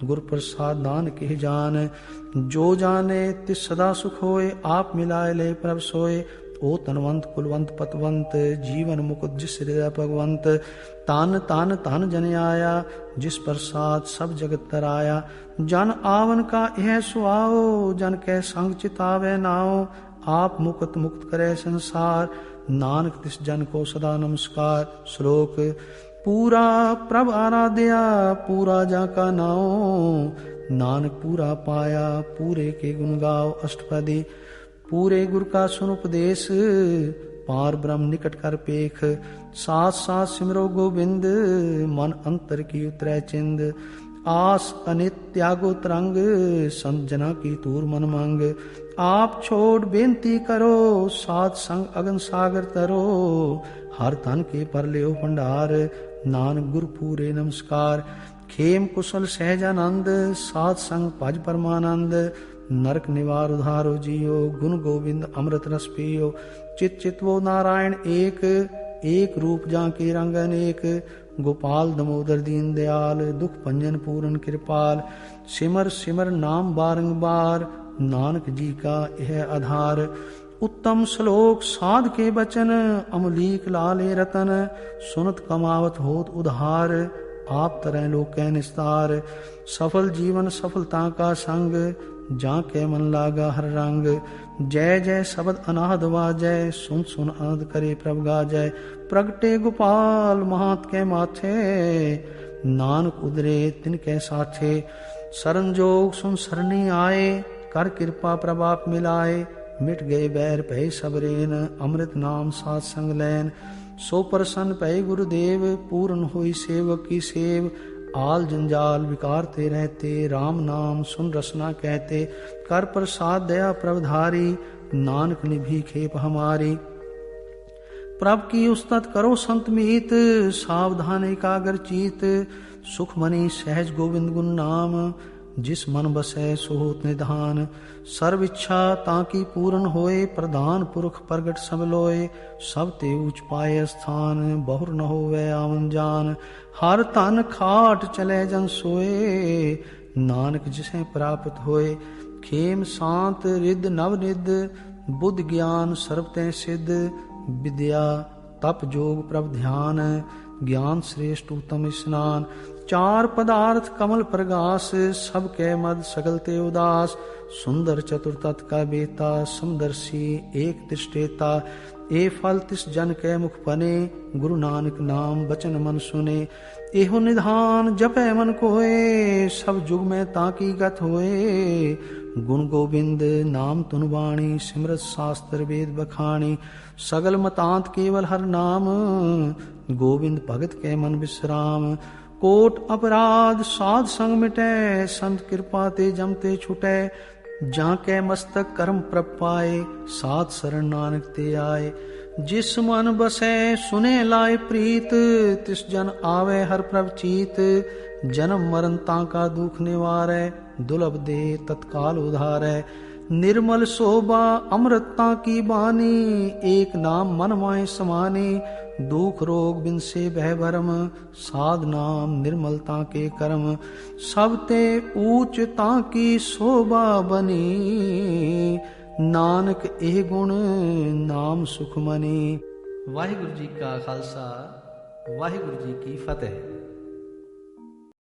गुर प्रसाद नानक के जान। जो जाने तिस सदा सुख होए, आप मिलाए ले प्रभ सोए। ओ तनवंत कुलवंत पतवंत, जीवन मुकुट जिस हृदय भगवंत। तान तान तान जन आया, जिस प्रसाद सब जगत तराया। जन आवन का यह सुआओ, जन के संग चितावे नाओ। आप मुक्त मुक्त करे संसार, नानक तिस जन को सदा नमस्कार। श्लोक। पूरा प्रभ आराध्या, पूरा जाका नाओ। नानक पूरा पाया, पूरे के गुण गाओ। अष्टपदी। पूरे गुर का सुन उपदेश, पार ब्रह्म निकट कर पेख। साथ साथ सिमरो गोविंद, मन अंतर की उतरै चिंद। आस अनित त्यागो तरंग, संत जना की तूर मन मंग। आप छोड़ बेनती करो, साथ संग अगन सागर तरो। हर तन के पर लियो भंडार, नानक गुर पूरे नमस्कार। खेम कुशल सहजानंद, साथ संग भज परमानंद। नरक निवार उधारो जियो, गुण गोविंद अमृत रस पियो। चित चितवो नारायण एक, एक रूप जाके रंग अनेक। गोपाल दमोदर दीन दयाल, दुख भंजन पूरन कृपाल। सिमर सिमर नाम बारंबार, नानक जी का यह आधार। उत्तम श्लोक साध के बचन, अमलीक लाले रतन। सुनत कमावत होत उधार, आप तरह लोक निस्तार। सफल जीवन सफलता का संग, जाके मन लागा हर रंग। जय जय शब्द अनाहद वाजय, सुन सुन आनंद करे प्रभ गाजय। प्रगटे गोपाल महात के माथे, नानक उदरे तिनके साथे। शरण जोग सुन सरनी आए, कर कृपा प्रभाप मिलाए। मिट गए बैर भय सबरेन, अमृत नाम साथ संग लैन। सो प्रसन्न भय गुरुदेव, पूर्ण हुई सेवक की सेव। आल जंजाल विकारते रहते, राम नाम सुन रसना कहते। कर प्रसाद दया प्रभधारी, नानक निभी खेप हमारी। प्रभ की उस्तत करो संत मीत, सावधान एकाग्र चीत। सुख मनी सहज गोविंद गुण नाम, जिस मन बसै सो होत निधान। सर्व इच्छा ताकि पूर्ण होए, प्रधान पुरख प्रगट सब लोए। सब ते ऊंच पाए स्थान, बहुर न होवे आवन जान। हर तन खाट चले जन सोए, नानक जिसे प्राप्त होए। खेम शांत रिद नव निद, बुद्ध ज्ञान सर्व ते सिद्ध। विद्या तप जोग प्रभ ध्यान, ज्ञान श्रेष्ठ उत्तम स्नान। चार पदार्थ कमल प्रगास, सब के मद सगल ते उदास। सुंदर चतुर तत् का बेता, समदर्शी एक दृष्टेता। ए फल तिस जन के मुख बने, गुरु नानक नाम बचन मन सुने। एहो निधान जपै मन कोए, सब जुग में ताकी गत होए। गुण गोविंद नाम तुन वाणी, सिमरत शास्त्र वेद बखानी। सगल मतांत केवल हर नाम, गोविंद भगत के मन विश्राम। कोट अपराध साध संग मिटै, संत कृपा ते जमते छुटै। जाके मस्तक कर्म प्रभ पाए, साध शरण नानक ते आए। जिस मन बसै सुने लाए प्रीत, तिस जन आवे हर प्रभ चीत। जन्म मरण ताका दुख निवारै, दुर्लभ दे तत्काल उधारै। निर्मल शोभा अमृता की बानी, एक नाम मन माय समानी। दुख रोग बिन से भय भरम, साध नाम निर्मलता के कर्म। सब ते ऊंचता की शोभा बनी, नानक एह गुण नाम सुखमनी। वाहिगुरु जी का खालसा, वाहिगुरु जी की फतेह।